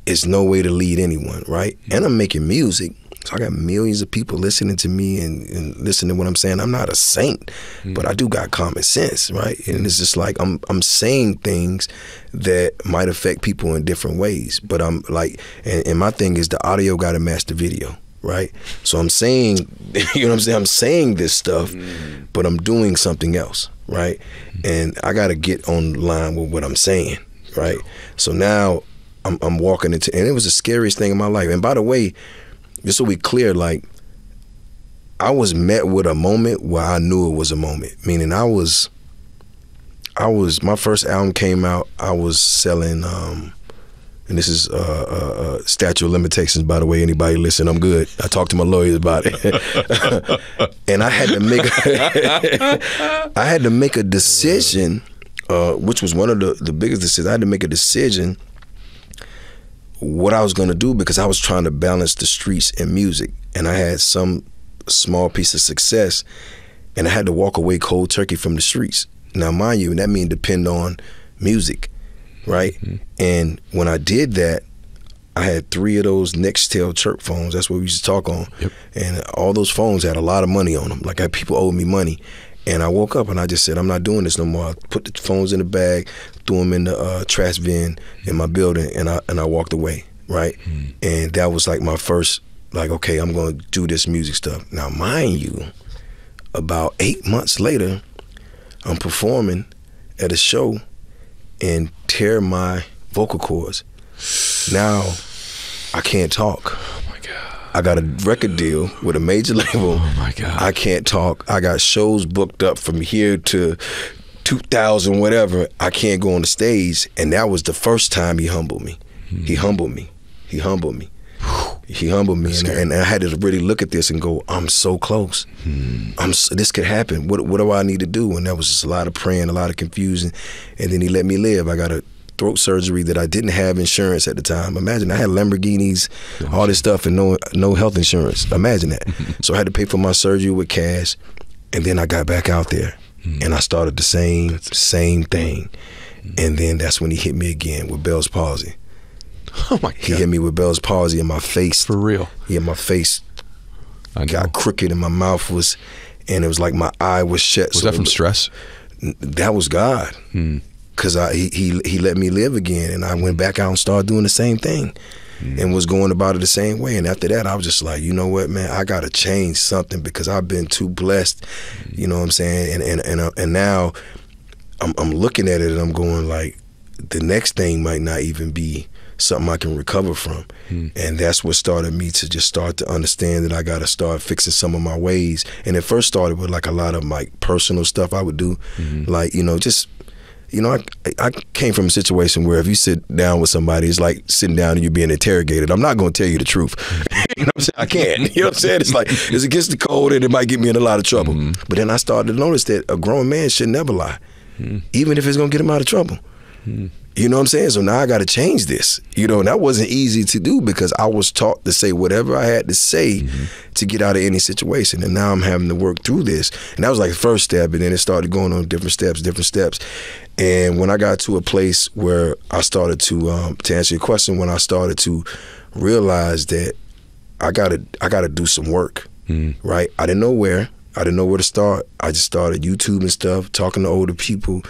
is no way to lead anyone, right? And I'm making music, so I got millions of people listening to me and listening to what I'm saying. I'm not a saint, but I do got common sense, right? And it's just like I'm saying things that might affect people in different ways, but I'm like, and my thing is the audio got to match the video. Right? So I'm saying, I'm saying this stuff, but I'm doing something else, right? And I got to get on line with what I'm saying, right? So now I'm walking into, and it was the scariest thing in my life. And by the way, just so we clear, like, I was met with a moment where I knew it was a moment, meaning my first album came out, I was selling, and this is statute of limitations, by the way. Anybody listen, I'm good. I talked to my lawyers about it. And I had to make a decision, which was one of the biggest decisions. I had to make a decision what I was going to do because I was trying to balance the streets and music. And I had some small piece of success, and I had to walk away cold turkey from the streets. Now, mind you, that means depend on music. Right? And when I did that, I had 3 of those Nextel chirp phones. That's what we used to talk on. And all those phones had a lot of money on them. Like, people owed me money. And I woke up and I just said, I'm not doing this no more. I put the phones in the bag, threw them in the trash bin in my building, and I walked away, right? And that was like my first, like, okay, I'm going to do this music stuff. Now, mind you, about 8 months later, I'm performing at a show and tear my vocal cords. Now, I can't talk. Oh my God. I got a record deal with a major label. Oh my God. I can't talk. I got shows booked up from here to 2000, whatever. I can't go on the stage. And that was the first time he humbled me. He humbled me. He humbled me, and I had to really look at this and go, I'm so close. This could happen. What do I need to do? And that was just a lot of praying, a lot of confusion. And then he let me live. I got a throat surgery that I didn't have insurance at the time. Imagine, I had Lamborghinis, all this stuff, and no health insurance. Imagine that. So I had to pay for my surgery with cash, and then I got back out there, and I started the same thing. And then that's when he hit me again with Bell's palsy. Oh my God. He hit me with Bell's palsy, and my face. For real? Yeah, my face got crooked, and my mouth was, and it was like my eye was shut. Was that from stress? That was God. Because he let me live again, and I went back out and started doing the same thing and was going about it the same way. And after that, I was just like, you know what, man, I got to change something because I've been too blessed, you know what I'm saying? And now I'm looking at it and I'm going like, the next thing might not even be something I can recover from. And that's what started me to just start to understand that I got to start fixing some of my ways. And it first started with like a lot of like personal stuff I would do, like, I came from a situation where if you sit down with somebody, it's like sitting down and you're being interrogated. I'm not going to tell you the truth. You know what I'm saying? I can't. You know what I'm saying? It's like, it's against the code and it might get me in a lot of trouble. But then I started to notice that a grown man should never lie, even if it's going to get him out of trouble. You know what I'm saying? So now I got to change this. You know, and that wasn't easy to do because I was taught to say whatever I had to say to get out of any situation. And now I'm having to work through this. And that was like the first step. And then it started going on different steps. And when I got to a place where I started to answer your question, when I started to realize that I gotta do some work, right? I didn't know where. I didn't know where to start. I just started YouTubing stuff, talking to older people,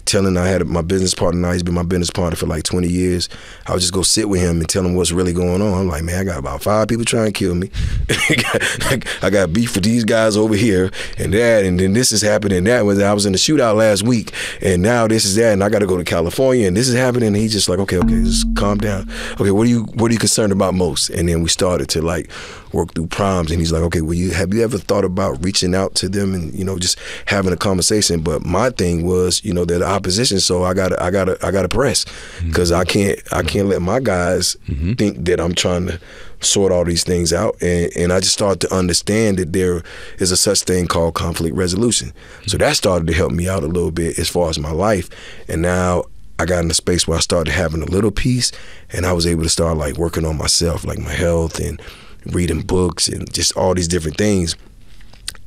telling I had my business partner. Now he's been my business partner for like 20 years. I would just go sit with him and tell him what's really going on. I'm like, man, I got about 5 people trying to kill me. I got beef with these guys over here and that, and then this is happening. That was, I was in the shootout last week, and now this is that, and I got to go to California, and this is happening. And he's just like, okay, just calm down. Okay, what are you concerned about most? And then we started to like work through problems, and he's like, okay, well, have you ever thought about reaching out to them and, you know, just having a conversation? But my thing was, you know, they're the opposition, so I gotta press, because I can't let my guys think that I'm trying to sort all these things out. And I just started to understand that there is a such thing called conflict resolution. So that started to help me out a little bit as far as my life. And now I got in a space where I started having a little peace, and I was able to start like working on myself, like my health and reading books and just all these different things.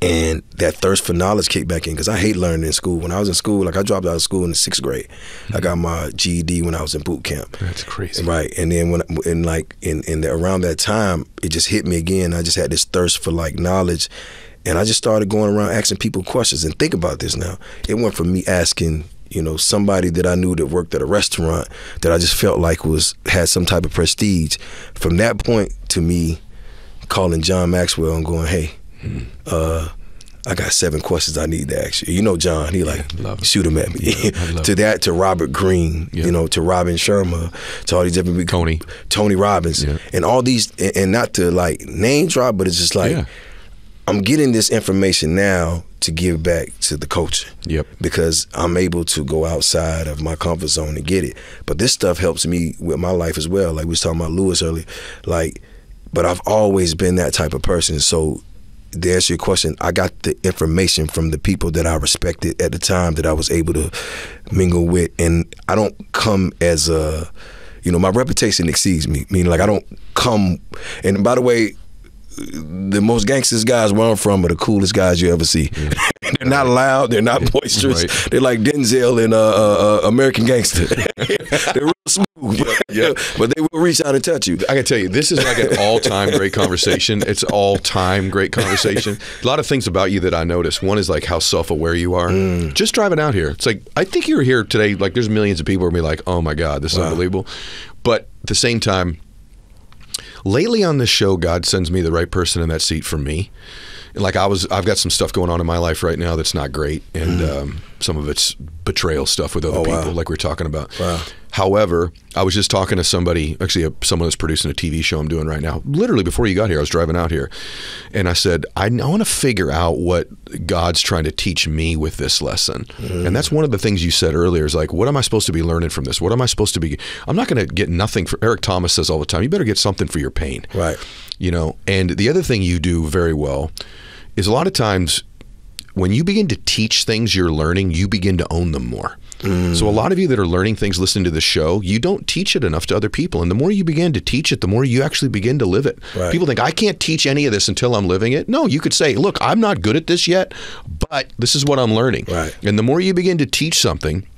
And that thirst for knowledge kicked back in, because I hate learning in school. When I was in school, like I dropped out of school in the 6th grade. I got my GED when I was in boot camp. That's crazy. Right. And then around that time, it just hit me again. I just had this thirst for like knowledge. And I just started going around asking people questions. And think about this now. It went from me asking, you know, somebody that I knew that worked at a restaurant that I just felt like had some type of prestige. From that point to me calling John Maxwell and going, hey, I got 7 questions I need to ask you. You know John, he like, shoot him at me. To that, to Robert Greene, you know, to Robin Sharma, to all these different people. Tony Robbins, and all these, and not to like name drop, but it's just like, I'm getting this information now to give back to the culture. Because I'm able to go outside of my comfort zone and get it. But this stuff helps me with my life as well. Like we was talking about Lewis earlier. Like, but I've always been that type of person. So to answer your question, I got the information from the people that I respected at the time that I was able to mingle with. And I don't come as a, you know, my reputation exceeds me. Meaning like I don't come, and by the way, the most gangsters guys where I'm from are the coolest guys you ever see. They're not loud, they're not boisterous. They're like Denzel in American Gangster. They're real smooth, but they will reach out and touch you. I can tell you, this is like an all-time great conversation. It's all-time great conversation. A lot of things about you that I noticed. One is like how self-aware you are. Just driving out here, it's like, I think you were here today, like there's millions of people who are gonna be like, oh my God, this is unbelievable. But at the same time, lately on this show, God sends me the right person in that seat for me. Like I've got some stuff going on in my life right now that's not great, and some of it's betrayal stuff with other people, like we're talking about. Wow. However, I was just talking to somebody, actually someone that's producing a TV show I'm doing right now. Literally before you got here, I was driving out here, and I said, I want to figure out what God's trying to teach me with this lesson. And that's one of the things you said earlier is like, what am I supposed to be learning from this? What am I supposed to be? I'm not going to get nothing for, Eric Thomas says all the time, you better get something for your pain. Right. You know, and the other thing you do very well is a lot of times when you begin to teach things you're learning, you begin to own them more. So a lot of you that are learning things, listening to the show, you don't teach it enough to other people. And the more you begin to teach it, the more you actually begin to live it. Right. People think, I can't teach any of this until I'm living it. No, you could say, look, I'm not good at this yet, but this is what I'm learning. Right. And the more you begin to teach something,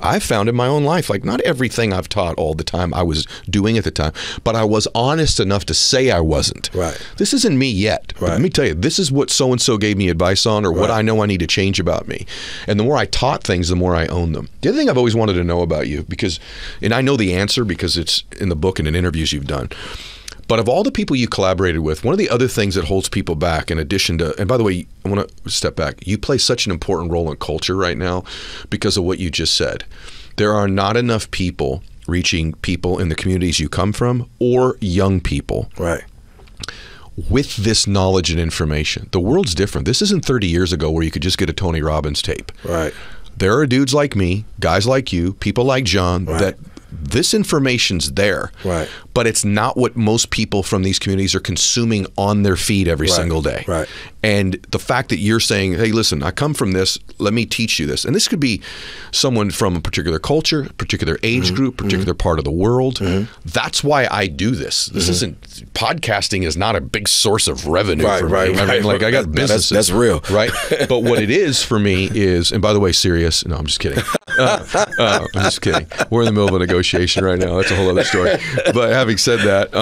I've found in my own life, like not everything I've taught all the time I was doing at the time, but I was honest enough to say I wasn't. Right. This isn't me yet. But let me tell you, this is what so-and-so gave me advice on, or what I know I need to change about me. And the more I taught things, the more I own them. The other thing I've always wanted to know about you, because, and I know the answer because it's in the book and in interviews you've done, but of all the people you collaborated with, one of the other things that holds people back, in addition to, and by the way, I want to step back. You play such an important role in culture right now because of what you just said. There are not enough people reaching people in the communities you come from or young people. Right. With this knowledge and information. The world's different. This isn't 30 years ago where you could just get a Tony Robbins tape. Right. There are dudes like me, guys like you, people like John, that this information's there, but it's not what most people from these communities are consuming on their feed every single day. Right. And the fact that you're saying, hey, listen, I come from this, let me teach you this. And this could be someone from a particular culture, particular age group, particular part of the world. That's why I do this. This isn't, podcasting is not a big source of revenue for me. I mean, like I got businesses. That's real. Right? But what it is for me is, and by the way, serious, no, I'm just kidding. I'm just kidding. We're in the middle of a negotiation right now. That's a whole other story. But having said that,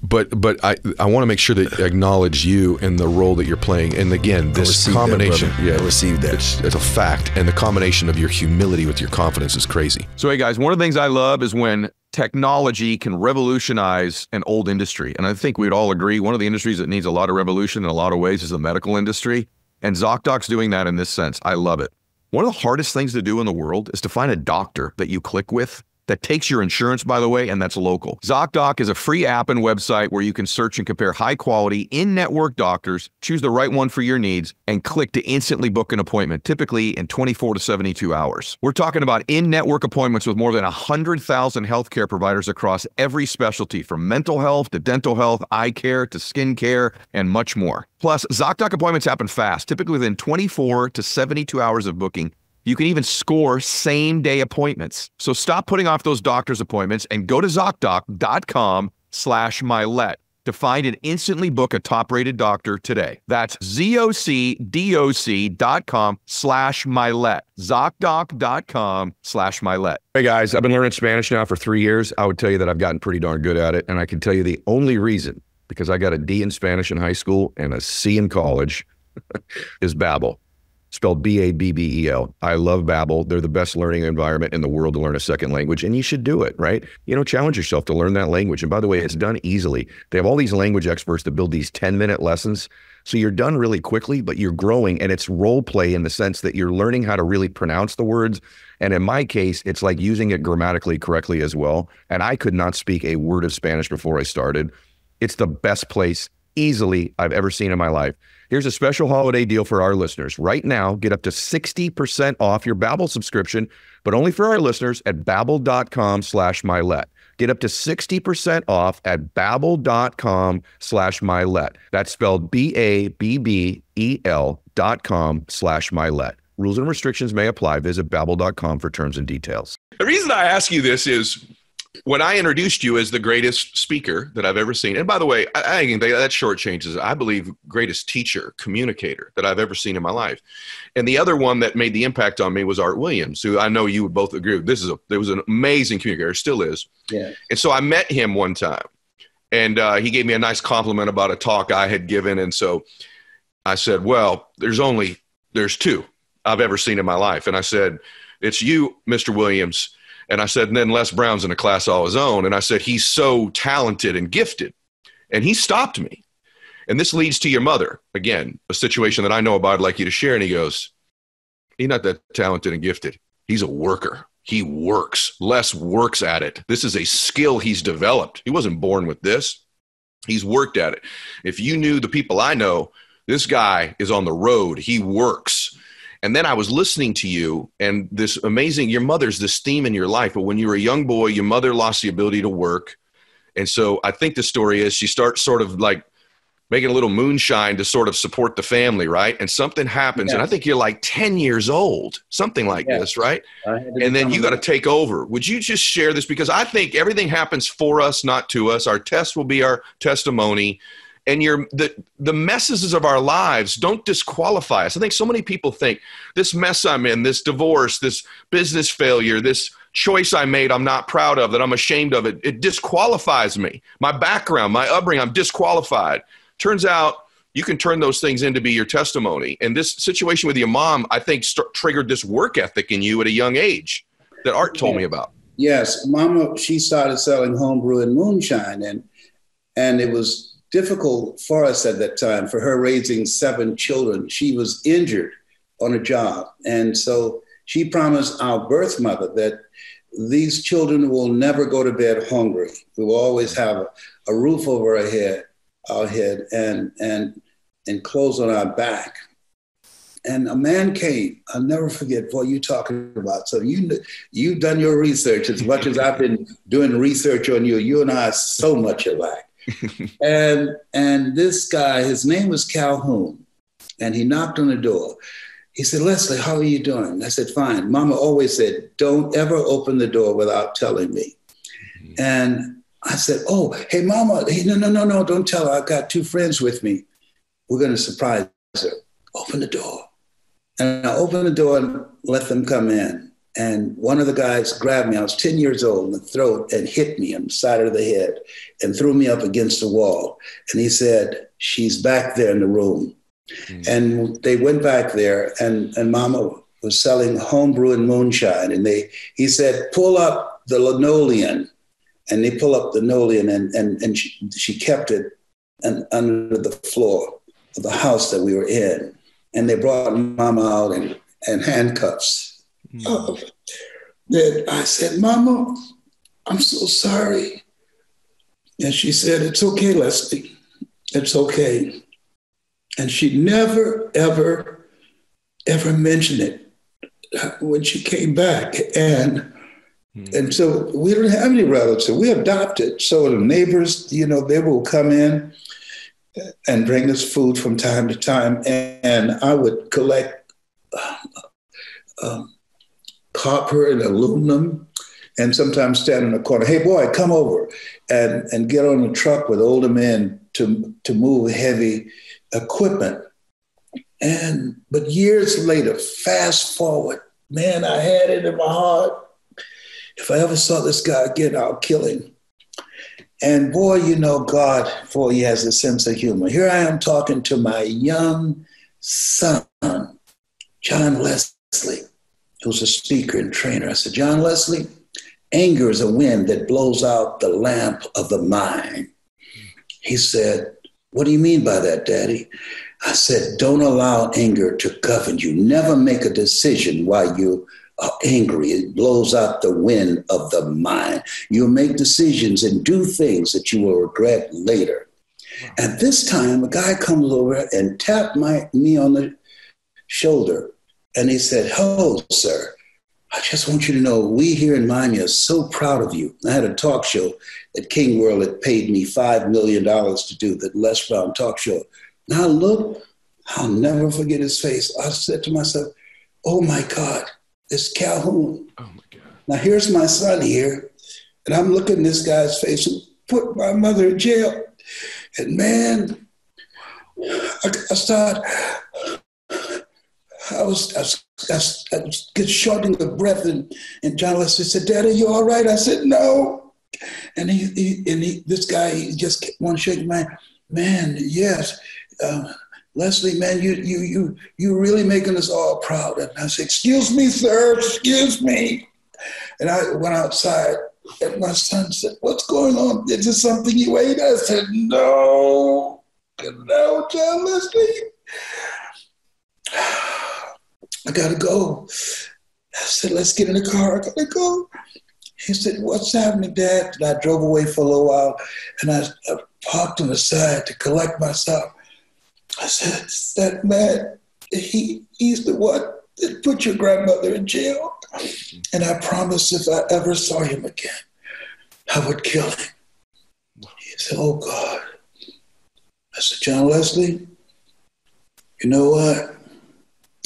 but I want to make sure that I acknowledge you and the role that you're playing. And again, this combination, I received that. It's a fact. And the combination of your humility with your confidence is crazy. So hey guys, one of the things I love is when technology can revolutionize an old industry. And I think we'd all agree one of the industries that needs a lot of revolution in a lot of ways is the medical industry. And ZocDoc's doing that in this sense. I love it. One of the hardest things to do in the world is to find a doctor that you click with that takes your insurance, by the way, and that's local. ZocDoc is a free app and website where you can search and compare high-quality, in-network doctors, choose the right one for your needs, and click to instantly book an appointment, typically in 24 to 72 hours. We're talking about in-network appointments with more than 100,000 healthcare providers across every specialty, from mental health to dental health, eye care to skin care, and much more. Plus, ZocDoc appointments happen fast, typically within 24 to 72 hours of booking. You can even score same-day appointments. So stop putting off those doctor's appointments and go to ZocDoc.com/Mylett to find and instantly book a top-rated doctor today. That's ZocDoc.com/Mylett. ZocDoc.com/Mylett. Hey guys, I've been learning Spanish now for 3 years. I would tell you that I've gotten pretty darn good at it. And I can tell you the only reason, because I got a D in Spanish in high school and a C in college, is Babbel. Spelled B-A-B-B-E-L. I love Babbel. They're the best learning environment in the world to learn a second language, and you should do it, right? You know, challenge yourself to learn that language. And by the way, it's done easily. They have all these language experts that build these 10-minute lessons. So you're done really quickly, but you're growing, and it's role play in the sense that you're learning how to really pronounce the words. And in my case, it's like using it grammatically correctly as well. And I could not speak a word of Spanish before I started. It's the best place easily I've ever seen in my life. Here's a special holiday deal for our listeners. Right now, get up to 60% off your Babbel subscription, but only for our listeners at Babbel.com/Mylett. Get up to 60% off at Babbel.com/Mylett. That's spelled Babbel.com/Mylett. Rules and restrictions may apply. Visit Babbel.com for terms and details. The reason I ask you this is, when I introduced you as the greatest speaker that I've ever seen, and by the way, I think that shortchanges, I believe, greatest teacher, communicator that I've ever seen in my life. And the other one that made the impact on me was Art Williams, who I know you would both agree with. There was an amazing communicator, still is. Yeah. And so I met him one time, and he gave me a nice compliment about a talk I had given. And so I said, well, there's two I've ever seen in my life. And I said, it's you, Mr. Williams. And I said, and then Les Brown's in a class all his own. And I said, he's so talented and gifted. And he stopped me. And this leads to your mother. Again, a situation that I know about, I'd like you to share. And he goes, He's not that talented and gifted. He's a worker. He works. Les works at it. This is a skill he's developed. He wasn't born with this. He's worked at it. If you knew the people I know, this guy is on the road. He works. And then I was listening to you, and this amazing, your mother's this theme in your life, but when you were a young boy, your mother lost the ability to work. And so I think the story is she starts sort of like making a little moonshine to sort of support the family, right? And something happens, and I think you're like 10 years old, something like this, right? And then you got to take over. Would you just share this? Because I think everything happens for us, not to us. Our test will be our testimony. And the messes of our lives don't disqualify us. I think so many people think this mess I'm in, this divorce, this business failure, this choice I made I'm not proud of, that I'm ashamed of, it disqualifies me. My background, my upbringing, I'm disqualified. Turns out you can turn those things into be your testimony. And this situation with your mom, I think, triggered this work ethic in you at a young age that Art told me about. Yes, Mama, she started selling homebrew and moonshine, and it was difficult for us at that time, for her raising 7 children. She was injured on a job. And so she promised our birth mother that these children will never go to bed hungry. We will always have a roof over our head and clothes on our back. And a man came. I'll never forget what you're talking about. So you've done your research as much as I've been doing research on you. You and I are so much alike. and this guy, his name was Calhoun, and he knocked on the door. He said, "Leslie, how are you doing?" I said, "Fine." Mama always said, "Don't ever open the door without telling me." And I said, "Oh, hey, Mama." No, don't tell her. I've got 2 friends with me. We're going to surprise her. Open the door. And I opened the door and let them come in. And one of the guys grabbed me. I was 10 years old in the throat and hit me on the side of the head and threw me up against the wall. And he said, "She's back there in the room." And they went back there, and Mama was selling homebrew and moonshine. And he said, "Pull up the linoleum." And they pull up the linoleum, and she kept it under the floor of the house that we were in. And they brought Mama out in handcuffs. Then I said, "Mama, I'm so sorry." And she said, "It's okay, Leslie. It's okay." And she never, ever, ever mentioned it when she came back. And so we don't have any relatives. We adopted. So the neighbors, they will come in and bring us food from time to time. And I would collect copper and aluminum, and sometimes stand in the corner. "Hey, boy, come over," and get on a truck with older men to move heavy equipment. But years later, fast forward, man, I had it in my heart. If I ever saw this guy again, I'll kill him. And boy, God, boy, he has a sense of humor. Here I am talking to my young son, John Leslie, who's a speaker and trainer. I said, "John Leslie, anger is a wind that blows out the lamp of the mind." He said, "What do you mean by that, Daddy?" I said, "Don't allow anger to govern you. Never make a decision while you are angry. It blows out the wind of the mind. You'll make decisions and do things that you will regret later." Wow. At this time, a guy comes over and tapped me on the shoulder. And he said, "Hello, sir. I just want you to know we here in Miami are so proud of you." I had a talk show at King World that paid me $5 million to do, the Les Brown talk show. Now look, I'll never forget his face. I said to myself, "Oh my God, it's Calhoun." Oh my God. Now here's my son here, and I'm looking at this guy's face who put my mother in jail. And man, I was get short in the breath, and John Leslie said, "Daddy, you all right?" I said, "No." And this guy, he just kept on shaking my hand. "Man, yes, Leslie, man, you really making us all proud." And I said, "Excuse me, sir, excuse me." And I went outside, and my son said, "What's going on? Is this something you ate?" I said, No, John Leslie. I got to go. I said, let's get in the car. I got to go. He said, what's happening, Dad? And I drove away for a little while, and I parked on the side to collect myself. I said, that man, he's the one that put your grandmother in jail. And I promised if I ever saw him again, I would kill him. He said, oh, God. I said, John Leslie, you know what?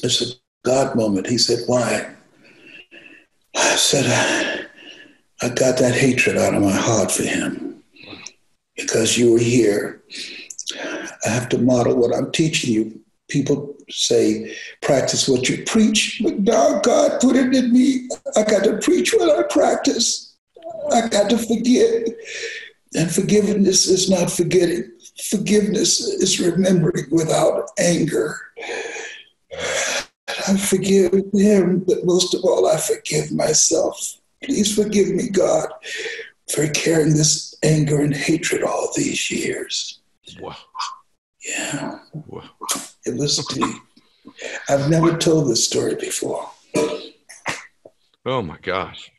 It's a God moment. He said, why? I said, I got that hatred out of my heart for him because you were here. I have to model what I'm teaching you. People say, practice what you preach, but now God put it in me. I got to preach what I practice. I got to forget. And forgiveness is not forgetting. Forgiveness is remembering without anger. I forgive him, but most of all, I forgive myself. Please forgive me, God, for carrying this anger and hatred all these years. Wow. Yeah. Wow. It was deep. I've never told this story before. Oh, my gosh.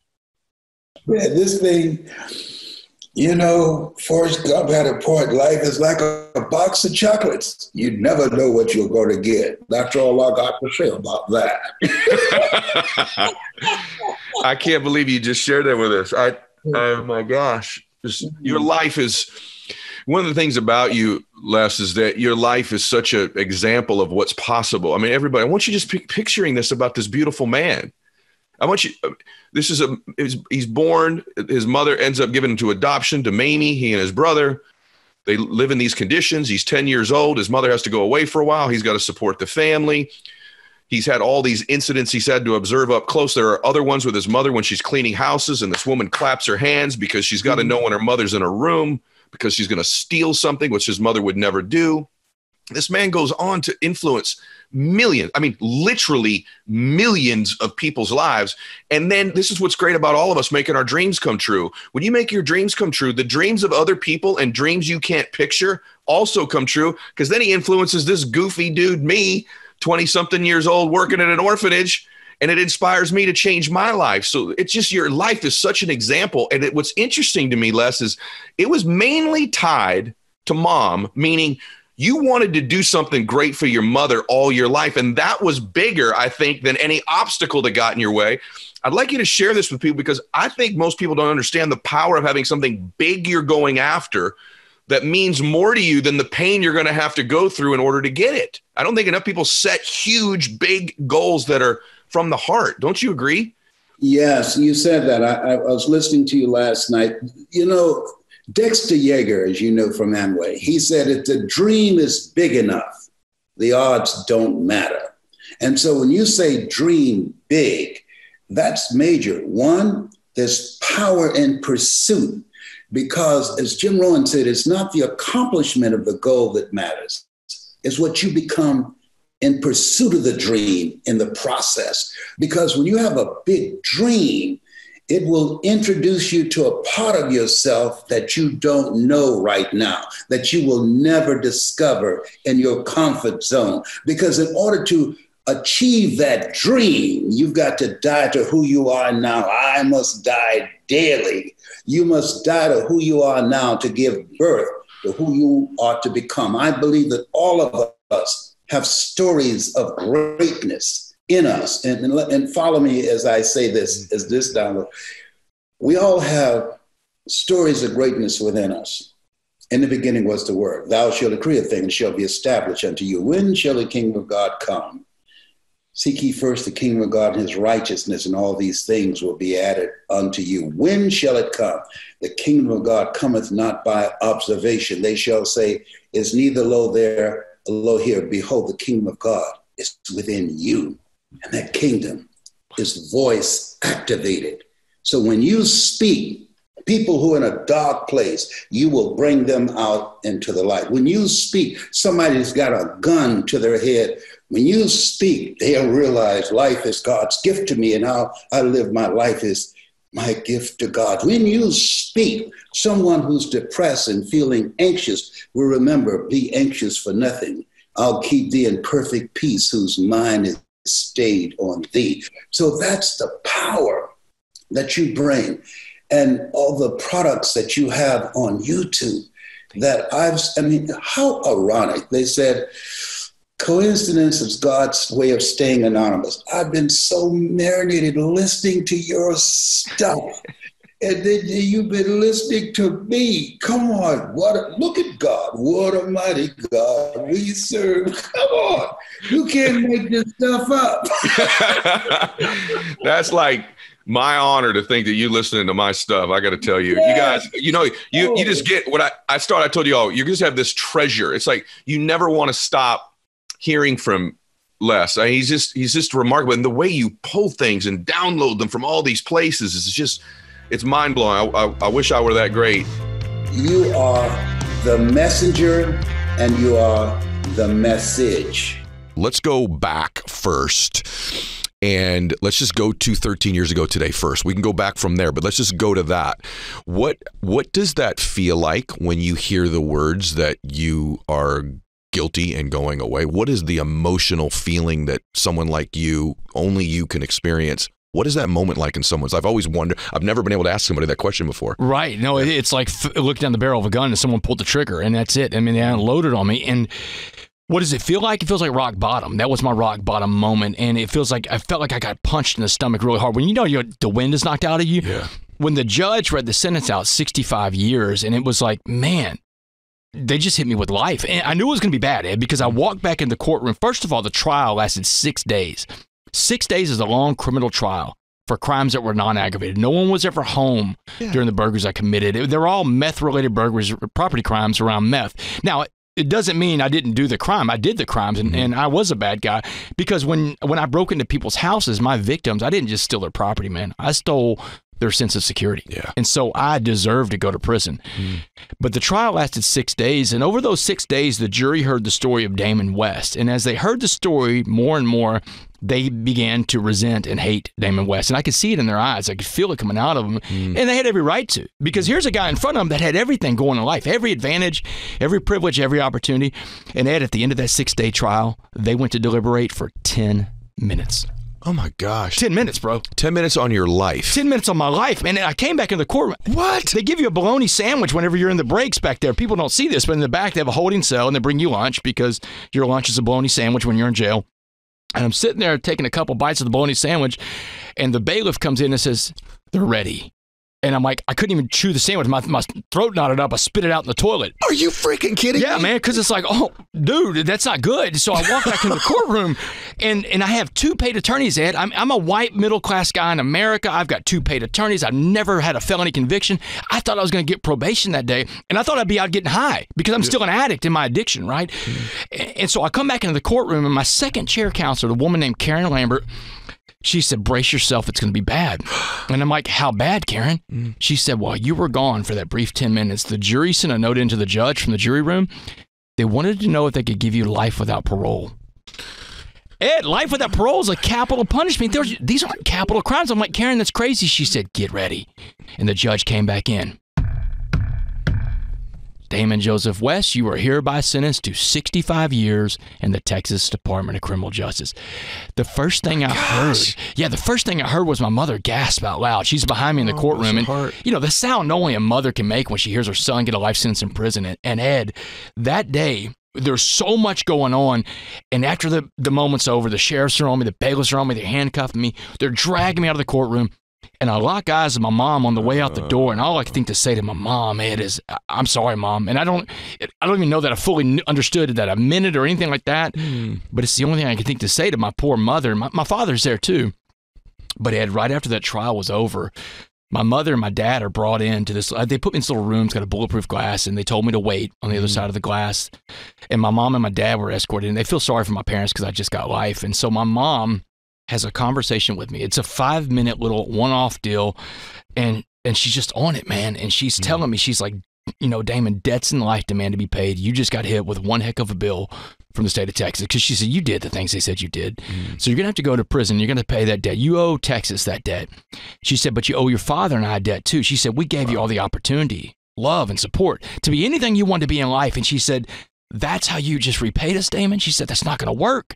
Yeah, this thing, you know, Forrest Gump had a point. Life is like a box of chocolates. You never know what you're going to get. That's all I got to say about that. I can't believe you just shared that with us. Oh my gosh. Your life is, one of the things about you, Les, is that your life is such an example of what's possible. I mean, everybody, I want you just picturing this about this beautiful man. I want you, he's born, his mother ends up giving him to adoption to Mamie, he and his brother. They live in these conditions. He's 10 years old. His mother has to go away for a while. He's got to support the family. He's had all these incidents he's had to observe up close. There are other ones with his mother when she's cleaning houses and this woman claps her hands because she's got to know when her mother's in her room because she's going to steal something, which his mother would never do. This man goes on to influence millions, I mean, literally millions of people's lives. And then this is what's great about all of us making our dreams come true. When you make your dreams come true, the dreams of other people and dreams you can't picture also come true because then he influences this goofy dude, me, 20-something years old, working at an orphanage, and it inspires me to change my life. So it's just your life is such an example. And what's interesting to me, Les, is it was mainly tied to mom, meaning you wanted to do something great for your mother all your life. And that was bigger, I think, than any obstacle that got in your way. I'd like you to share this with people because I think most people don't understand the power of having something big you're going after that means more to you than the pain you're going to have to go through in order to get it. I don't think enough people set huge, big goals that are from the heart. Don't you agree? Yes, you said that. I was listening to you last night. You know, Dexter Yeager, as you know from Amway, he said, if the dream is big enough, the odds don't matter. And so when you say dream big, that's major. One, there's power in pursuit. Because as Jim Rohn said, it's not the accomplishment of the goal that matters. It's what you become in pursuit of the dream in the process. Because when you have a big dream, it will introduce you to a part of yourself that you don't know right now, that you will never discover in your comfort zone. Because in order to achieve that dream, you've got to die to who you are now. I must die daily. You must die to who you are now to give birth to who you are to become. I believe that all of us have stories of greatness in us. And follow me as I say this, as this download. We all have stories of greatness within us. In the beginning was the word. Thou shalt decree a thing and it shall be established unto you. When shall the kingdom of God come? Seek ye first the kingdom of God and his righteousness, and all these things will be added unto you. When shall it come? The kingdom of God cometh not by observation. They shall say, is neither lo there, lo here. Behold, the kingdom of God is within you. And that kingdom is voice activated. So when you speak, people who are in a dark place, you will bring them out into the light. When you speak, somebody's got a gun to their head. When you speak, they'll realize life is God's gift to me, and how I live my life is my gift to God. When you speak, someone who's depressed and feeling anxious will remember, be anxious for nothing. I'll keep thee in perfect peace, whose mind is stayed on thee. So that's the power that you bring, and all the products that you have on YouTube that I mean, how ironic. They said, coincidence is God's way of staying anonymous. I've been so marinated listening to your stuff. And then you've been listening to me. Come on, look at God. What a mighty God we serve. Come on. You can't make this stuff up. That's like my honor to think that you listening to my stuff. I got to tell you, you guys, you know, you just get what I told you all, you just have this treasure. It's like, you never want to stop hearing from Les. I mean, he's just remarkable. And the way you pull things and download them from all these places is just, it's mind blowing. I wish I were that great. You are the messenger and you are the message. Let's go back first. And let's just go to 13 years ago today first. We can go back from there, but let's just go to that. What does that feel like when you hear the words that you are guilty and going away? What is the emotional feeling that someone like you, only you can experience? What is that moment like in someone's? I've always wondered. I've never been able to ask somebody that question before. Right. No, it's like looking down the barrel of a gun and someone pulled the trigger, and that's it. I mean, they unloaded on me. And what does it feel like? It feels like rock bottom. That was my rock bottom moment. And it feels like I felt like I got punched in the stomach really hard. When you know the wind is knocked out of you. Yeah. When the judge read the sentence out, 65 years, and it was like, man, they just hit me with life. And I knew it was going to be bad, Ed, because I walked back in the courtroom. First of all, the trial lasted 6 days. 6 days is a long criminal trial for crimes that were non-aggravated. No one was ever home during the burglaries I committed. They were all meth-related burglaries, property crimes around meth. Now, it doesn't mean I didn't do the crime. I did the crimes, and I was a bad guy, because when I broke into people's houses, my victims, I didn't just steal their property, man. I stole their sense of security. Yeah. And so I deserved to go to prison. But the trial lasted 6 days, and over those 6 days, the jury heard the story of Damon West. And as they heard the story more and more, they began to resent and hate Damon West. And I could see it in their eyes. I could feel it coming out of them. And they had every right to, because here's a guy in front of them that had everything going in life, every advantage, every privilege, every opportunity. And Ed, at the end of that 6-day trial, they went to deliberate for 10 minutes. Oh my gosh. 10 minutes, bro. 10 minutes on your life. 10 minutes on my life. And I came back in the courtroom. What? They give you a bologna sandwich whenever you're in the breaks back there. People don't see this, but in the back, they have a holding cell, and they bring you lunch, because your lunch is a bologna sandwich when you're in jail. And I'm sitting there taking a couple bites of the bologna sandwich, and the bailiff comes in and says, "They're ready." And I'm like, I couldn't even chew the sandwich. My throat knotted up. I spit it out in the toilet. Are you freaking kidding me? Yeah, man, because it's like, oh, dude, that's not good. So I walk back in the courtroom, and I have 2 paid attorneys, Ed. I'm a white middle-class guy in America. I've got 2 paid attorneys. I've never had a felony conviction. I thought I was going to get probation that day, and I thought I'd be out getting high, because I'm still an addict in my addiction, right? And so I come back into the courtroom, and my second chair counselor, the woman named Karen Lambert, she said, "Brace yourself, it's going to be bad." And I'm like, "How bad, Karen?" She said, "Well, you were gone for that brief 10 minutes. The jury sent a note into the judge from the jury room. They wanted to know if they could give you life without parole." Ed, life without parole is a capital punishment. These aren't capital crimes. I'm like, "Karen, that's crazy." She said, "Get ready." And the judge came back in. "Damon Joseph West, you are hereby sentenced to 65 years in the Texas Department of Criminal Justice." The first thing I heard was my mother gasp out loud. She's behind me in the courtroom. And, you know, the sound only a mother can make when she hears her son get a life sentence in prison. And Ed, that day, there's so much going on. And after the moment's over, the sheriffs are on me, the bailiffs are on me, they're handcuffing me, they're dragging me out of the courtroom. And I lock eyes with my mom on the way out the door, and all I can think to say to my mom, Ed, is, "I'm sorry, Mom." And I don't even know that I fully understood that I meant it or anything like that, but it's the only thing I can think to say to my poor mother. My father's there too. But Ed, right after that trial was over, my mother and my dad are brought into this. They put me in this little room, it's got a bulletproof glass, and they told me to wait on the other side of the glass. And my mom and my dad were escorted, and they feel sorry for my parents because I just got life. And so my mom has a conversation with me. It's a 5-minute little one-off deal, and she's just on it, man. And she's telling me, she's like, "You know, Damon, debts in life demand to be paid. You just got hit with one heck of a bill from the state of Texas," because she said, "You did the things they said you did. So you're going to have to go to prison. You're going to pay that debt. You owe Texas that debt." She said, "But you owe your father and I a debt too." She said, "We gave you all the opportunity, love, and support to be anything you wanted to be in life." And she said, that's how you just repaid us, Damon? She said, that's not going to work.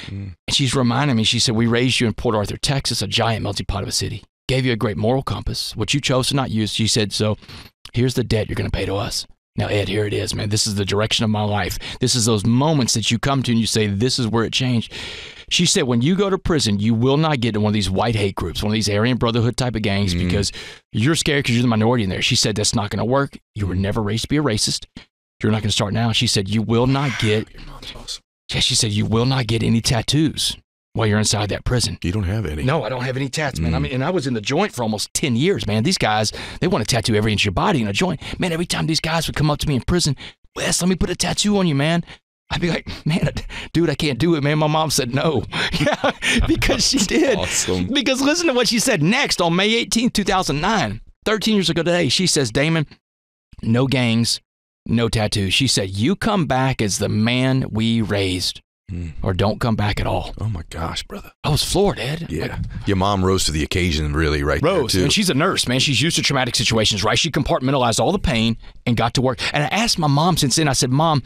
And she's reminding me, she said, we raised you in Port Arthur, Texas, a giant melting pot of a city. Gave you a great moral compass, which you chose to not use. She said, so here's the debt you're going to pay to us. Now, Ed, here it is, man. This is the direction of my life. This is those moments that you come to and you say, this is where it changed. She said, when you go to prison, you will not get in one of these white hate groups, one of these Aryan Brotherhood type of gangs, because you're scared because you're the minority in there. She said, that's not going to work. You were never raised to be a racist. You're not going to start now. She said, you will not get, your mom's awesome. Yeah, she said, you will not get any tattoos while you're inside that prison. You don't have any? No, I don't have any tats, man. I mean, and I was in the joint for almost 10 years, man. These guys, they want to tattoo every inch of your body in a joint. Man, every time these guys would come up to me in prison, Wes, let me put a tattoo on you, man. I'd be like, man, dude, I can't do it, man. My mom said no. Yeah, because she did. Awesome. Because listen to what she said next on May 18th, 2009, 13 years ago today. She says, Damon, no gangs, no tattoos. She said, you come back as the man we raised. Or don't come back at all. Oh my gosh, brother. I was floored, Ed. Yeah. Like, your mom rose to the occasion really right there too. And she's a nurse, man. She's used to traumatic situations, right? She compartmentalized all the pain and got to work. And I asked my mom since then, I said, Mom,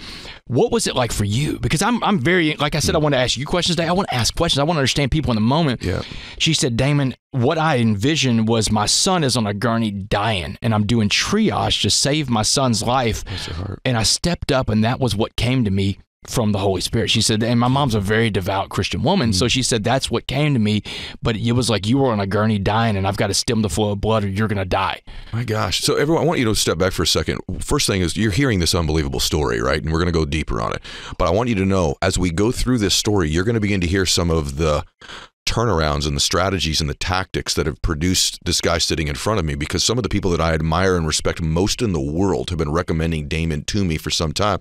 what was it like for you? Because I'm very, like I said, I want to ask you questions today. I want to ask questions. I want to understand people in the moment. Yeah. She said, Damon, what I envisioned was my son is on a gurney dying, and I'm doing triage to save my son's life. Bless your heart. And I stepped up, and that was what came to me from the Holy Spirit. She said, and my mom's a very devout Christian woman, so she said, that's what came to me, but it was like you were on a gurney dying, and I've got to stem the flow of blood or you're going to die. My gosh. So everyone, I want you to step back for a second. First thing is, you're hearing this unbelievable story, right? And we're going to go deeper on it. But I want you to know, as we go through this story, you're going to begin to hear some of the turnarounds and the strategies and the tactics that have produced this guy sitting in front of me, because some of the people that I admire and respect most in the world have been recommending Damon to me for some time.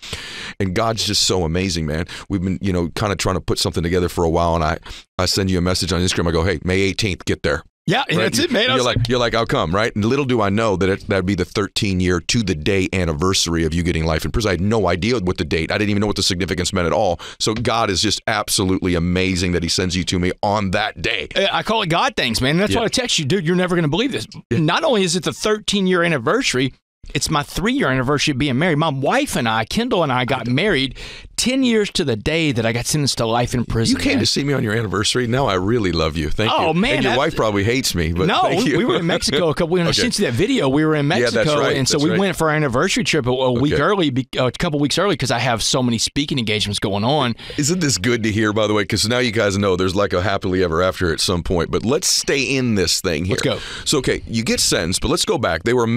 And God's just so amazing, man. We've been, kind of trying to put something together for a while, and I send you a message on Instagram. I go, hey, May 18th, get there. Yeah, right? That's it, man. You're like, I'll come, right? And little do I know that that'd be the 13-year to the day anniversary of you getting life in prison. I had no idea what the date. I didn't even know what the significance meant at all. So God is just absolutely amazing that he sends you to me on that day. I call it God things, man. And that's why I text you, dude, you're never going to believe this. Not only is it the 13-year anniversary, it's my 3-year anniversary of being married. My wife and I, Kendall and I, got married 10 years to the day that I got sentenced to life in prison. You came to see me on your anniversary. Now I really love you. Thank you. Oh, man. And your wife probably hates me, but no, thank you. We were in Mexico a couple weeks. I sent you that video. We were in Mexico, that's right. and so we went for our anniversary trip a week early, a couple weeks early, because I have so many speaking engagements going on. Isn't this good to hear, by the way? Because now you guys know there's like a happily ever after at some point. But let's stay in this thing here. Let's go. So, okay, you get sentenced, but let's go back. They were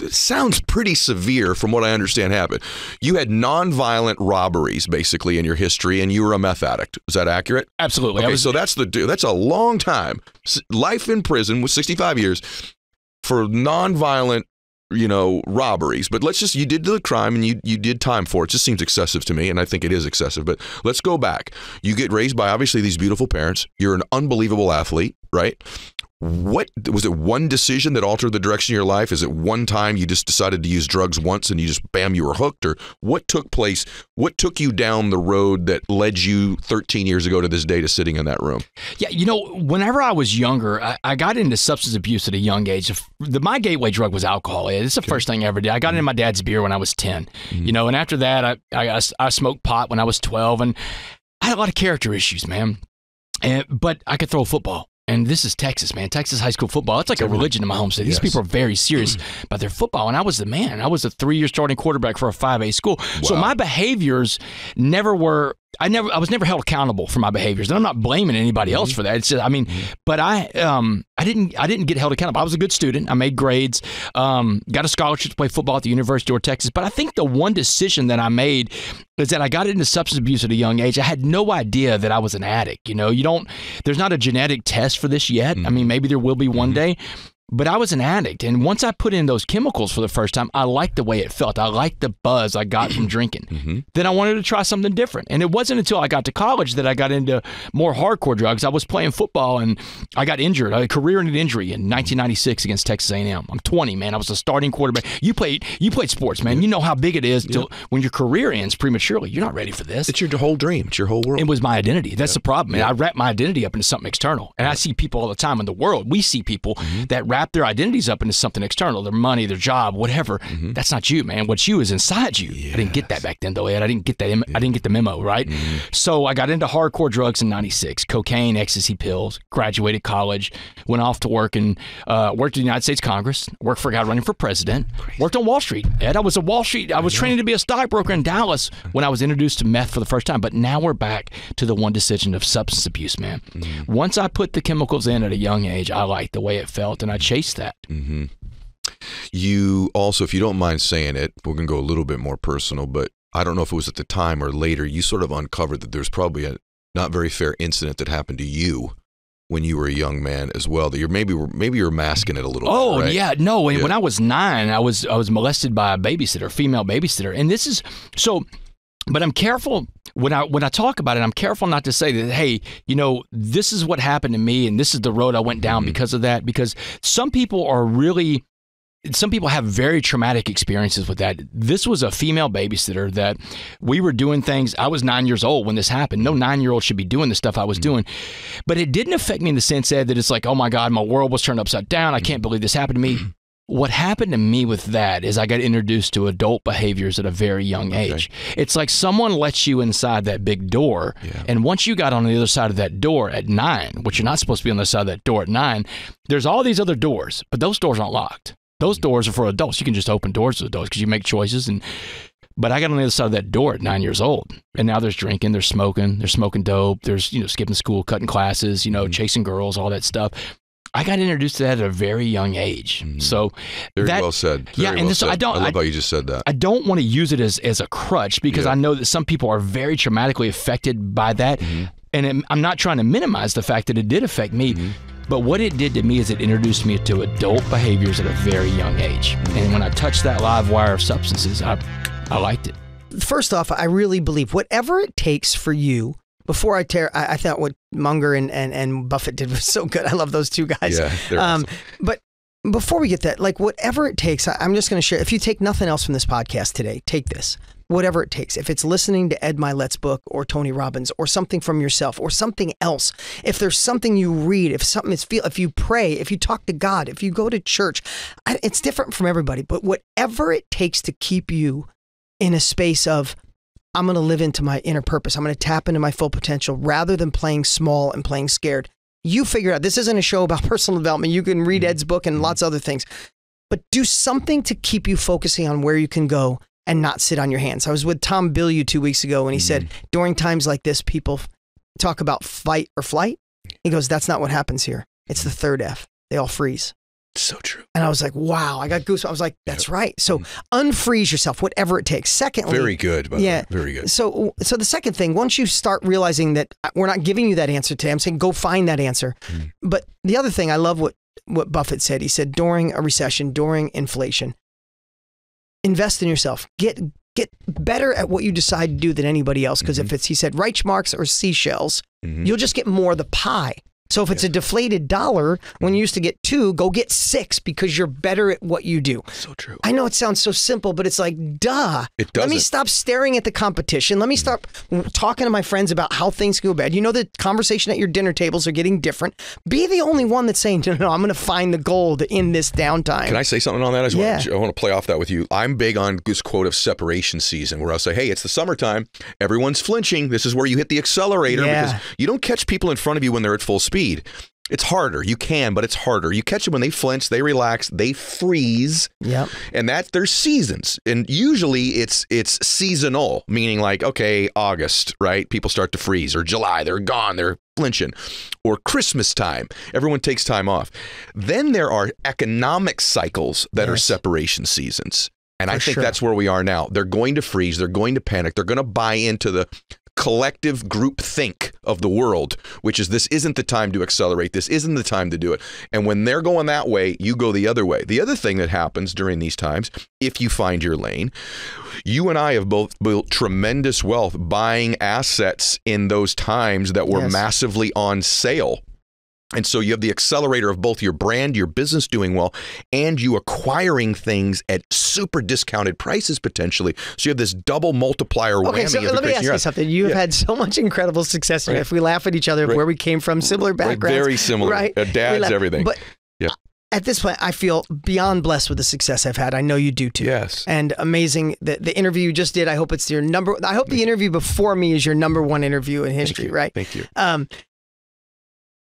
it sounds pretty severe from what I understand happened. You had nonviolent robberies, basically, in your history, and you were a meth addict. Is that accurate? Absolutely. Okay, so that's a long time. Life in prison with 65 years for nonviolent, robberies. But you did the crime and you did time for it. It just seems excessive to me, and I think it is excessive. But let's go back. You get raised by obviously these beautiful parents. You're an unbelievable athlete, right? What was it? One decision that altered the direction of your life? Is it one time you just decided to use drugs once and you just bam, you were hooked? Or what took place? What took you down the road that led you 13 years ago to this day to sitting in that room? Yeah, whenever I was younger, I got into substance abuse at a young age. My gateway drug was alcohol. It's the first thing I ever did. I got into my dad's beer when I was 10. And after that, I smoked pot when I was 12, and I had a lot of character issues, man. But I could throw a football. And this is Texas, man. Texas high school football. It's like a religion in my home state. These people are very serious about their football. And I was the man. I was a 3-year starting quarterback for a 5A school. Wow. So my behaviors never were... I was never held accountable for my behaviors, and I'm not blaming anybody else for that. It's just, but I didn't get held accountable. I was a good student. I made grades, got a scholarship to play football at the University of Texas. But I think the one decision that I made is that I got into substance abuse at a young age. I had no idea that I was an addict. There's not a genetic test for this yet. Maybe there will be one day. But I was an addict, and once I put in those chemicals for the first time, I liked the way it felt. I liked the buzz I got from drinking. Then I wanted to try something different, and it wasn't until I got to college that I got into more hardcore drugs. I was playing football, and I got injured, a career-ending injury in 1996 against Texas A&M. I'm 20, man. I was a starting quarterback. You played sports, man. You know how big it is when your career ends prematurely. You're not ready for this. It's your whole dream. It's your whole world. It was my identity. That's the problem, man. I wrap my identity up into something external, and I see people all the time in the world. We see people that wrap wrap their identities up into something external, their money, their job, whatever. That's not you, man. What's you is inside you. Yes. I didn't get that back then, though, Ed. I didn't get that. I didn't get the memo, right? So I got into hardcore drugs in '96, cocaine, ecstasy pills, graduated college, went off to work and worked in the United States Congress, worked for a guy running for president, worked on Wall Street. Ed, I was a Wall Street. I was training to be a stockbroker in Dallas when I was introduced to meth for the first time. But now we're back to the one decision of substance abuse, man. Once I put the chemicals in at a young age, I liked the way it felt, and I chased that. You also, if you don't mind saying it, we're going to go a little bit more personal, but I don't know if it was at the time or later, you sort of uncovered that there's probably a not very fair incident that happened to you when you were a young man as well, that you're maybe you're masking it a little bit, right? Yeah, no. When I was 9, I was molested by a babysitter, a female babysitter. And this is so, but I'm careful when I talk about it, I'm careful not to say that, hey, you know, this is what happened to me and this is the road I went down because of that, because some people have very traumatic experiences with that. This was a female babysitter that we were doing things. I was 9 years old when this happened. No 9-year-old should be doing the stuff I was doing. But it didn't affect me in the sense, Ed, that it's like, oh my God, my world was turned upside down. I can't believe this happened to me. What happened to me with that is I got introduced to adult behaviors at a very young age. It's like someone lets you inside that big door, and once you got on the other side of that door at 9, which you're not supposed to be on the other side of that door at 9, there's all these other doors, but those doors aren't locked. Those doors are for adults. You can just open doors to adults because you make choices. But I got on the other side of that door at 9 years old, and now there's drinking, there's smoking dope, there's skipping school, cutting classes, chasing girls, all that stuff. I got introduced to that at a very young age. So very well said. Very well said. I love how you just said that. I don't want to use it as a crutch because I know that some people are very traumatically affected by that. And I'm not trying to minimize the fact that it did affect me. But what it did to me is it introduced me to adult behaviors at a very young age. And when I touched that live wire of substances, I liked it. First off, I really believe whatever it takes for you. Before I thought what Munger and Buffett did was so good. I love those two guys. Yeah, they're awesome. But before we get that, like whatever it takes, I'm just going to share. If you take nothing else from this podcast today, take this. Whatever it takes. If it's listening to Ed Mylett's book or Tony Robbins or something from yourself or something else, if there's something you read, if you pray, if you talk to God, if you go to church, it's different from everybody. But whatever it takes to keep you in a space of, I'm going to live into my inner purpose. I'm going to tap into my full potential rather than playing small and playing scared. You figure out, this isn't a show about personal development. You can read Ed's book and lots of other things, but do something to keep you focusing on where you can go and not sit on your hands. I was with Tom Bilyeu 2 weeks ago and he said, during times like this, people talk about fight or flight. He goes, that's not what happens here. It's the third F. They all freeze. So true. And I was like, wow, I got goosebumps. I was like, that's right. So unfreeze yourself, whatever it takes. Secondly, very good. By the way. Very good. So the second thing, once you start realizing that we're not giving you that answer today, I'm saying go find that answer. But the other thing, I love what Buffett said. He said, during a recession, during inflation, invest in yourself. Get better at what you decide to do than anybody else. Because if it's, he said, Reichmarks or seashells, you'll just get more of the pie. So if it's a deflated dollar, when you used to get 2, go get 6 because you're better at what you do. So true. I know it sounds so simple, but it's like, duh. It doesn't. Let me stop staring at the competition. Let me stop talking to my friends about how things go bad. You know, the conversation at your dinner tables are getting different. Be the only one that's saying, no, I'm going to find the gold in this downtime. Can I say something on that as well? Yeah. I want to play off that with you. I'm big on this quote of separation season where I'll say, hey, it's the summertime. Everyone's flinching. This is where you hit the accelerator because you don't catch people in front of you when they're at full speed. It's harder. You can, but it's harder. You catch them when they flinch, they relax, they freeze. Yep. And there's seasons. And usually it's seasonal, meaning like, okay, August, right? People start to freeze, or July, they're gone, they're flinching. Or Christmas time, everyone takes time off. Then there are economic cycles that are separation seasons. And I think that's where we are now. They're going to freeze, they're going to panic, they're going to buy into the collective group think of the world, which is this isn't the time to accelerate. This isn't the time to do it. And when they're going that way, you go the other way. The other thing that happens during these times, if you find your lane, you and I have both built tremendous wealth buying assets in those times that were massively on sale. And so you have the accelerator of both your brand, your business doing well, and you acquiring things at super discounted prices potentially. So you have this double multiplier whammy. Okay, so let me ask you something. You have had so much incredible success. If we laugh at each other, where we came from, similar backgrounds. Very similar. Right? Dads, everything. But At this point, I feel beyond blessed with the success I've had. I know you do too. Yes. And amazing. The interview you just did, I hope it's your I hope the interview before me is your #1 interview in history, right? Thank you.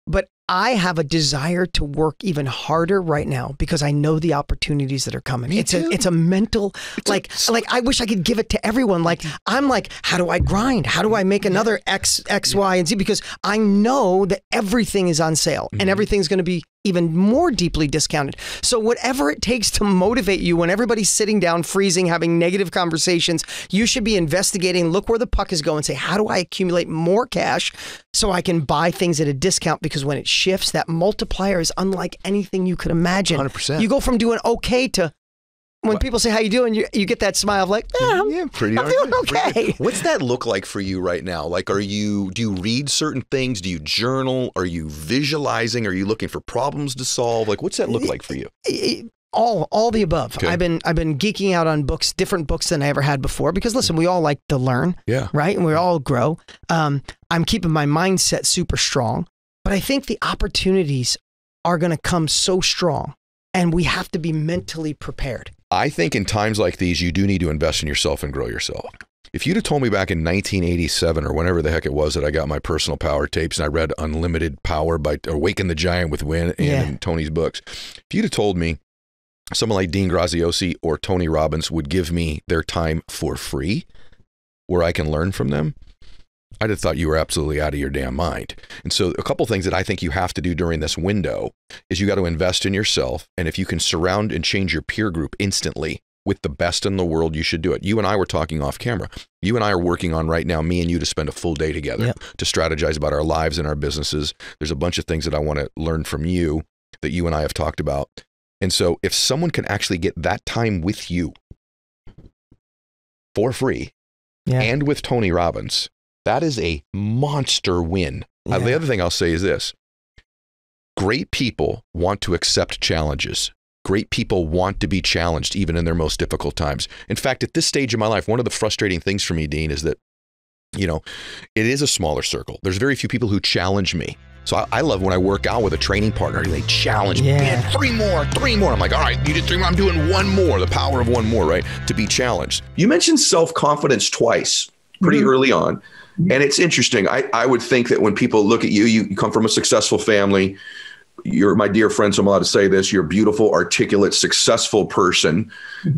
But I have a desire to work even harder right now because I know the opportunities that are coming. It's a mental, like I wish I could give it to everyone. Like, I'm like, how do I grind? How do I make another X, Y, and Z? Because I know that everything is on sale and everything's going to be even more deeply discounted. So whatever it takes to motivate you when everybody's sitting down, freezing, having negative conversations, you should be investigating, look where the puck is going, say, how do I accumulate more cash so I can buy things at a discount? Because when it shifts, that multiplier is unlike anything you could imagine. 100%. You go from doing okay to when people say, how you doing? You get that smile of like, I'm feeling okay. What's that look like for you right now? Like, do you read certain things? Do you journal? Are you visualizing? Are you looking for problems to solve? Like, what's that look like for you? All the above. Okay. I've been geeking out on books, different books than I ever had before, because listen, we all like to learn, right? And we all grow. I'm keeping my mindset super strong, but I think the opportunities are going to come so strong and we have to be mentally prepared. I think in times like these, you do need to invest in yourself and grow yourself. If you'd have told me back in 1987 or whenever the heck it was that I got my personal power tapes and I read Unlimited Power by Awaken the Giant with Win and Tony's books, if you'd have told me someone like Dean Graziosi or Tony Robbins would give me their time for free where I can learn from them, I'd have thought you were absolutely out of your damn mind. And so a couple things that I think you have to do during this window is you got to invest in yourself. And if you can surround and change your peer group instantly with the best in the world, you should do it. You and I were talking off camera. You and I are working on right now, me and you, to spend a full day together to strategize about our lives and our businesses. There's a bunch of things that I want to learn from you that you and I have talked about. And so if someone can actually get that time with you for free and with Tony Robbins, that is a monster win. The other thing I'll say is this. Great people want to accept challenges. Great people want to be challenged even in their most difficult times. In fact, at this stage of my life, one of the frustrating things for me, Dean, is that, you know, it is a smaller circle. There's very few people who challenge me. So I love when I work out with a training partner and they challenge me. Man, 3 more. I'm like, all right, you did 3 more. I'm doing 1 more. The power of 1 more, right? To be challenged. You mentioned self-confidence twice pretty early on. And it's interesting. I would think that when people look at you, you come from a successful family. You're my dear friend, so I'm allowed to say this. You're a beautiful, articulate, successful person.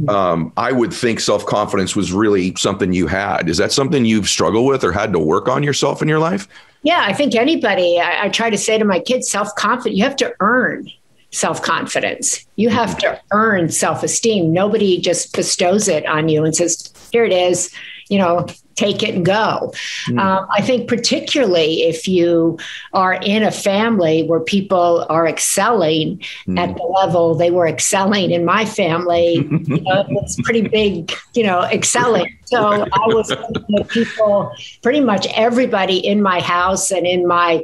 I would think self-confidence was really something you had. Is that something you've struggled with or had to work on yourself in your life? Yeah, I think anybody, I try to say to my kids, self-confidence, you have to earn self-confidence. You have to earn self-esteem. Nobody just bestows it on you and says, here it is, you know, take it and go. I think particularly if you are in a family where people are excelling at the level they were excelling in my family, you know, it's pretty big, you know, excelling. So I was with people, pretty much everybody in my house and in my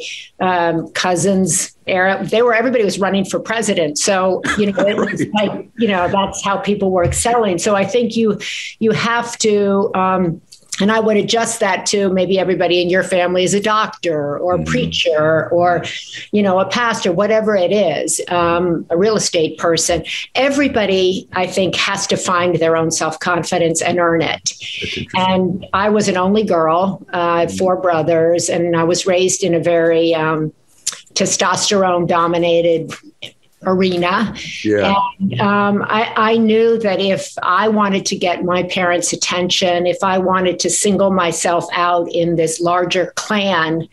cousins' era, everybody was running for president. So, you know, it was like, you know, that's how people were excelling. So I think you have to, and I would adjust that to maybe everybody in your family is a doctor or a preacher or, you know, a pastor, whatever it is, a real estate person. Everybody, I think, has to find their own self-confidence and earn it. And I was an only girl. I have 4 brothers, and I was raised in a very testosterone-dominated arena. And I knew that if I wanted to get my parents' attention, if I wanted to single myself out in this larger clan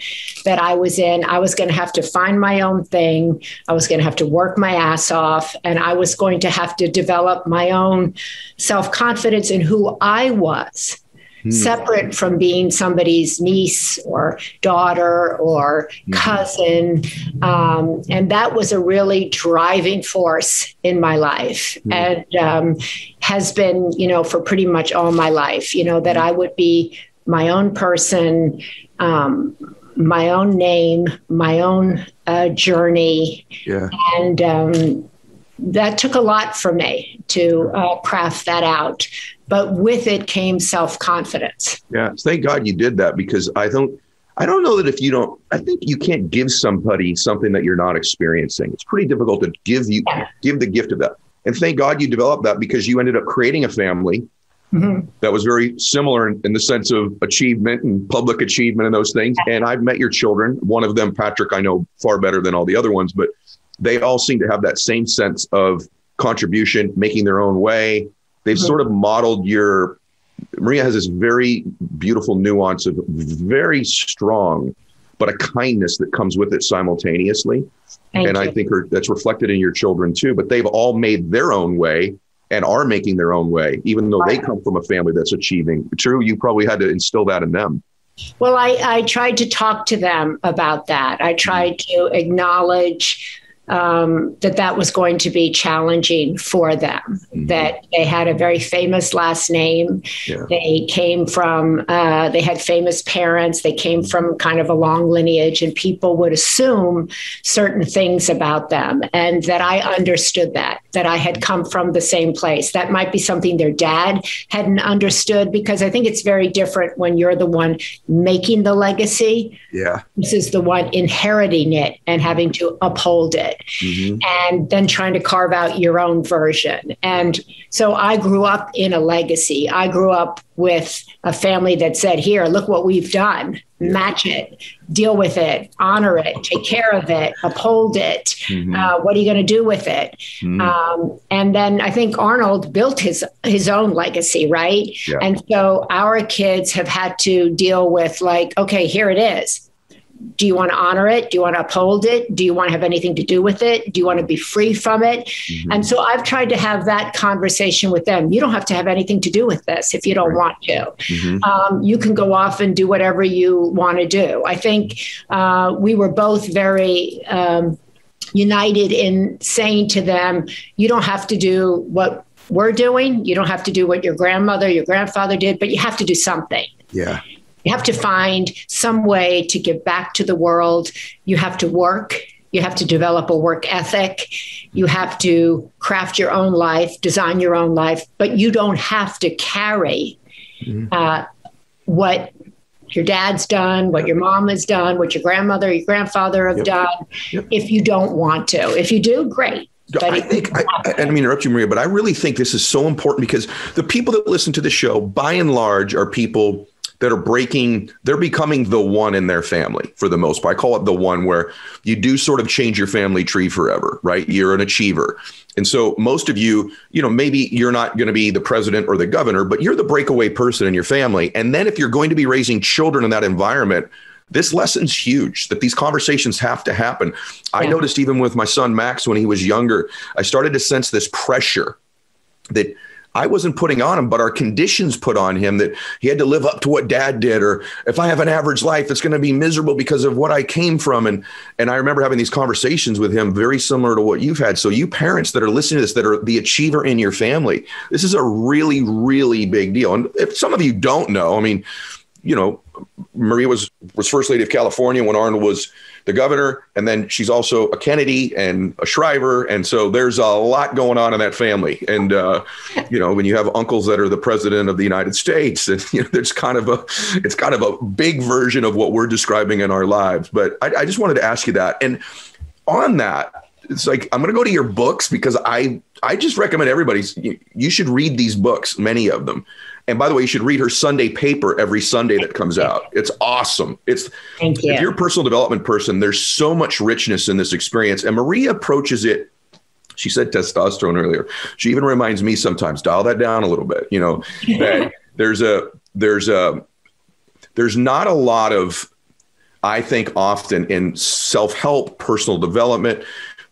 that I was in, I was going to have to find my own thing. I was going to have to work my ass off, and I was going to have to develop my own self-confidence in who I was. Separate from being somebody's niece or daughter or cousin. And that was a really driving force in my life and has been, you know, for pretty much all my life, you know, that I would be my own person, my own name, my own journey. And that took a lot for me to craft that out. But with it came self-confidence. Yeah. Thank God you did that, because I I don't know that I think you can't give somebody something that you're not experiencing. It's pretty difficult to give the gift of that. And thank God you developed that, because you ended up creating a family that was very similar in the sense of achievement and public achievement and those things. And I've met your children. One of them, Patrick, I know far better than all the other ones, but they all seem to have that same sense of contribution, making their own way. They've sort of modeled Maria has this very beautiful nuance of very strong, but a kindness that comes with it simultaneously. Thank you. I think that's reflected in your children too, but they've all made their own way and are making their own way, even though they come from a family that's achieving. True, you probably had to instill that in them. Well, I tried to talk to them about that. I tried to acknowledge that was going to be challenging for them, that they had a very famous last name. Yeah. They came from, they had famous parents. They came from kind of a long lineage, and people would assume certain things about them, and that I understood that I had come from the same place. That might be something their dad hadn't understood, because I think it's very different when you're the one making the legacy. Yeah. This is the one inheriting it and having to uphold it. And then trying to carve out your own version. And so I grew up in a legacy. I grew up with a family that said, here, look what we've done. Match it, deal with it, honor it, take care of it, uphold it. What are you going to do with it? And then I think Arnold built his own legacy, right? Yeah. And so our kids have had to deal with, like, okay, here it is. Do you want to honor it? Do you want to uphold it? Do you want to have anything to do with it? Do you want to be free from it? And so I've tried to have that conversation with them. You don't have to have anything to do with this if you don't want to. You can go off and do whatever you want to do. I think we were both very united in saying to them, you don't have to do what we're doing. You don't have to do what your grandmother, your grandfather did, but you have to do something. Yeah. You have to find some way to give back to the world. You have to work. You have to develop a work ethic. You have to craft your own life, design your own life, but you don't have to carry what your dad's done, what your mom has done, what your grandmother, your grandfather have done, if you don't want to. If you do, great. I think, I don't mean to interrupt you, Maria, but I really think this is so important, because the people that listen to the show, by and large, are people that are they're becoming the one in their family for the most part. I call it the one, where you do sort of change your family tree forever, right? You're an achiever. And so most of you, maybe you're not going to be the president or the governor, but you're the breakaway person in your family. And then if you're going to be raising children in that environment, this lesson's huge, that these conversations have to happen. I noticed even with my son, Max, when he was younger, I started to sense this pressure that I wasn't putting on him, but our conditions put on him, that he had to live up to what dad did, or if I have an average life, it's going to be miserable because of what I came from. And I remember having these conversations with him, very similar to what you've had. So you parents that are listening to this, that are the achiever in your family, this is a really, really big deal. And if some of you don't know, I mean, Maria was First Lady of California when Arnold was the governor, and then she's also a Kennedy and a Shriver, and so there's a lot going on in that family. And when you have uncles that are the president of the United States, and there's kind of a big version of what we're describing in our lives. But I just wanted to ask you that, and on that, it's like, I'm going to go to your books, because I just recommend you should read these books, many of them. And by the way, you should read her Sunday paper every Sunday that comes out. It's awesome. If you're a personal development person, there's so much richness in this experience. And Maria approaches it. She said testosterone earlier. She even reminds me sometimes, dial that down a little bit, that there's not a lot of, I think often in self-help, personal development,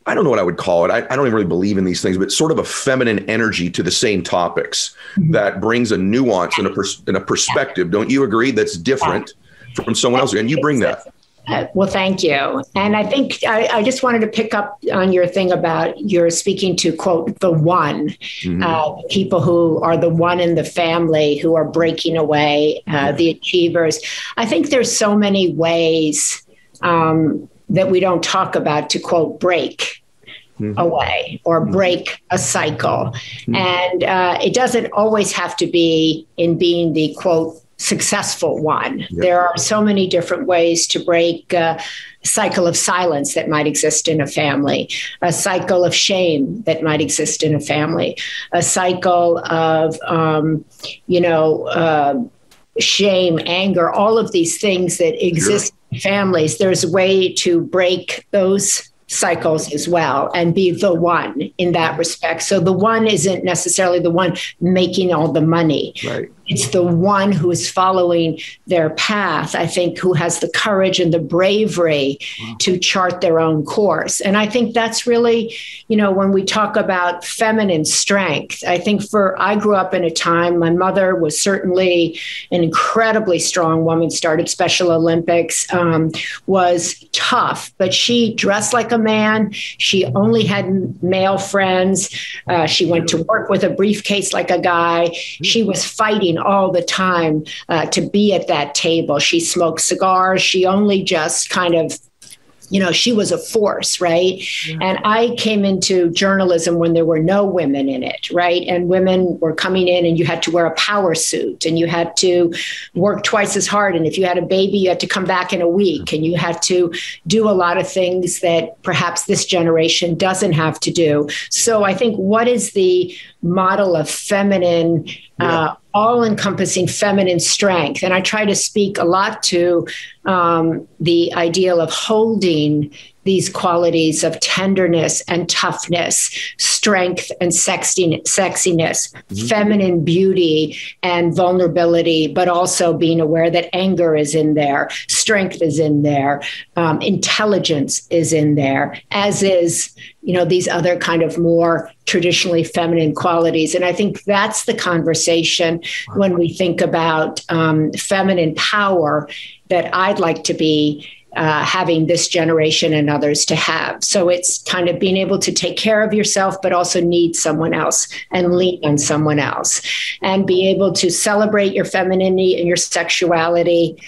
I don't know what I would call it. I don't even really believe in these things, but sort of a feminine energy to the same topics that brings a nuance and a perspective. Don't you agree? That's different from someone else. And you bring that. Well, thank you. And I think I just wanted to pick up on your thing about you're speaking to, quote, the one, people who are the one in the family who are breaking away, the achievers. I think there's so many ways that we don't talk about to, quote, break away or break a cycle. And it doesn't always have to be in being the, quote, successful one. Yep. There are so many different ways to break a cycle of silence that might exist in a family, a cycle of shame that might exist in a family, a cycle of, shame, anger, all of these things that exist in families. There's a way to break those cycles as well and be the one in that respect. So the one isn't necessarily the one making all the money. Right. It's the one who is following their path, I think, who has the courage and the bravery to chart their own course. And I think that's really, when we talk about feminine strength, I think I grew up in a time, my mother was certainly an incredibly strong woman, started Special Olympics, was tough, but she dressed like a man. She only had male friends. She went to work with a briefcase like a guy. She was fighting all the time to be at that table. She smoked cigars. She only just kind of, she was a force, right? Yeah. And I came into journalism when there were no women in it, right? And women were coming in and you had to wear a power suit and you had to work twice as hard. And if you had a baby, you had to come back in a week and you had to do a lot of things that perhaps this generation doesn't have to do. So I think what is the model of feminine, all-encompassing feminine strength? And I try to speak a lot to the ideal of holding these qualities of tenderness and toughness, strength and sexiness, feminine beauty and vulnerability, but also being aware that anger is in there, strength is in there, intelligence is in there, as is, these other kind of more traditionally feminine qualities. And I think that's the conversation when we think about feminine power that I'd like to be having this generation and others to have. So it's kind of being able to take care of yourself, but also need someone else and lean on someone else and be able to celebrate your femininity and your sexuality,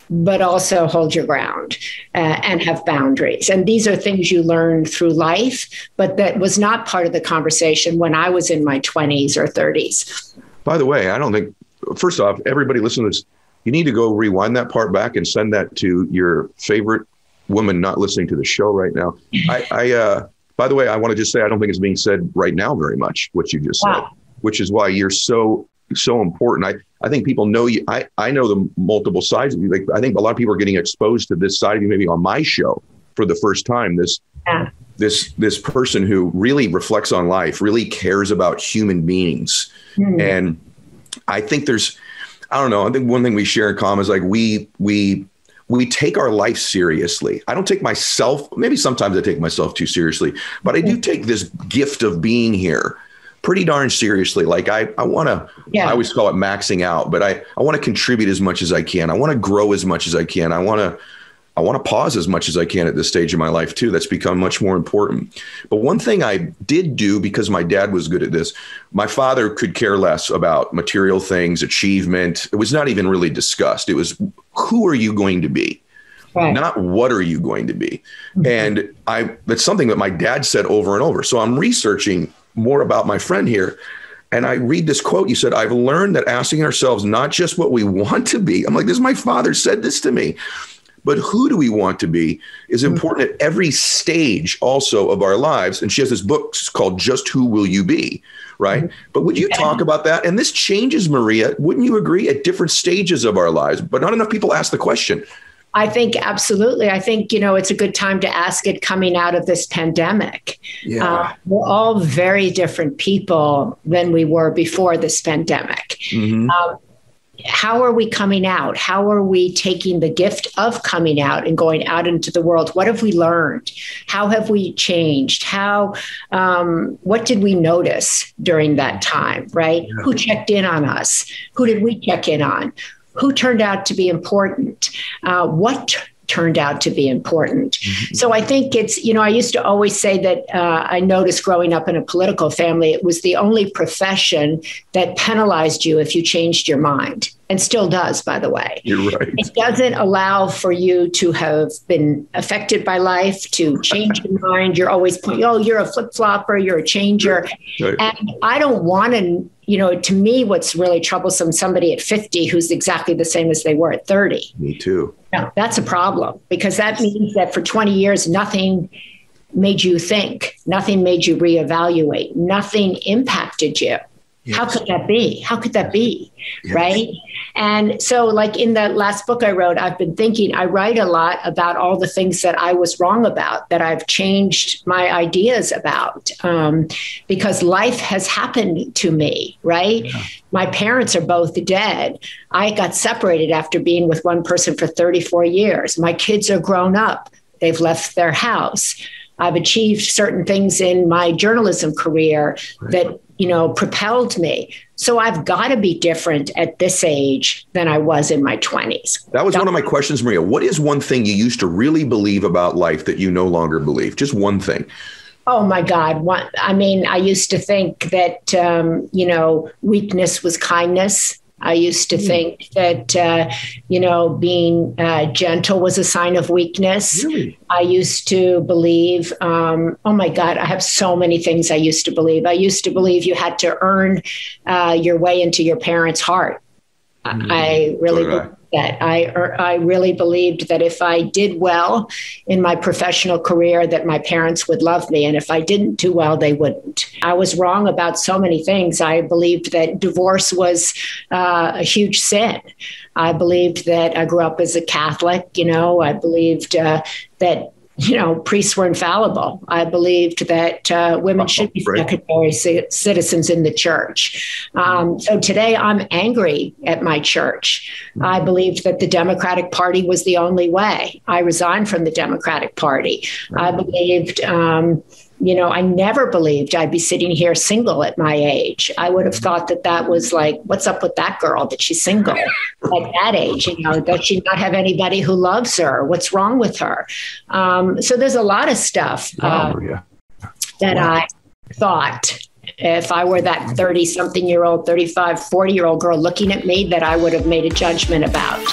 but also hold your ground and have boundaries. And these are things you learn through life, but that was not part of the conversation when I was in my 20s or 30s. By the way, I don't think, first off, everybody listening to this, you need to go rewind that part back and send that to your favorite woman not listening to the show right now. By the way, I want to just say, I don't think it's being said right now very much, what you just said, which is why you're so important. I think people know you. I know the multiple sides of you. Like, I think a lot of people are getting exposed to this side of you, maybe on my show for the first time, this person who really reflects on life, really cares about human beings. And I think I don't know. I think one thing we share in common is like we take our life seriously. I don't take myself, maybe sometimes I take myself too seriously, but I do take this gift of being here pretty darn seriously. Like I want to, I always call it maxing out, but I want to contribute as much as I can. I want to grow as much as I can. I want to pause as much as I can at this stage of my life too. That's become much more important. But one thing I did do, because my dad was good at this, my father could care less about material things, achievement. It was not even really discussed. It was, who are you going to be? Right. Not what are you going to be? And that's something that my dad said over and over. So I'm researching more about my friend here. And I read this quote. You said, I've learned that asking ourselves not just what we want to be. I'm like, this, my father said this to me. But who do we want to be is important at every stage also of our lives. And she has this book called Just Who Will You Be? Right. But would you talk about that? And this changes, Maria, wouldn't you agree, at different stages of our lives? But not enough people ask the question. I think absolutely. I think, it's a good time to ask it coming out of this pandemic. Yeah. We're all very different people than we were before this pandemic. How are we coming out? How are we taking the gift of coming out and going out into the world? What have we learned? How have we changed? What did we notice during that time, right? Yeah. Who checked in on us? Who did we check in on? Who turned out to be important? What turned out to be important? So I think it's, I used to always say that I noticed growing up in a political family, it was the only profession that penalized you if you changed your mind, and still does, by the way. You're right. It doesn't allow for you to have been affected by life, to change your mind. You're always pointing, you're a flip-flopper, you're a changer. Right. And I don't want to to me, what's really troublesome, somebody at 50 who's exactly the same as they were at 30. Me too. No, that's a problem, because that means that for 20 years, nothing made you think, nothing made you reevaluate, nothing impacted you. Yes. How could that be? How could that be? Yes. Right? And so, like in the last book I wrote, I've been thinking, I write a lot about all the things that I was wrong about, that I've changed my ideas about, because life has happened to me, right? Yeah. My parents are both dead. I got separated after being with one person for 34 years. My kids are grown up. They've left their house. I've achieved certain things in my journalism career that, propelled me. So I've got to be different at this age than I was in my 20s. That was one of my questions, Maria. What is one thing you used to really believe about life that you no longer believe? Just one thing. Oh, my God. I used to think that, weakness was kindness. I used to think that, being gentle was a sign of weakness. Really? I used to believe, oh my God, I have so many things I used to believe. I used to believe you had to earn your way into your parents' heart. I really believed that. I really believed that if I did well in my professional career, that my parents would love me. And if I didn't do well, they wouldn't. I was wrong about so many things. I believed that divorce was a huge sin. I believed that I grew up as a Catholic. I believed that priests were infallible. I believed that women should be secondary citizens in the church. So today I'm angry at my church. I believed that the Democratic Party was the only way. I resigned from the Democratic Party. I believed, I never believed I'd be sitting here single at my age. I would have thought that was like, what's up with that girl, that she's single at that age? Does she not have anybody who loves her? What's wrong with her? So there's a lot of stuff that I thought, if I were that 30-something-year-old, 35, 40-year-old girl looking at me, that I would have made a judgment about.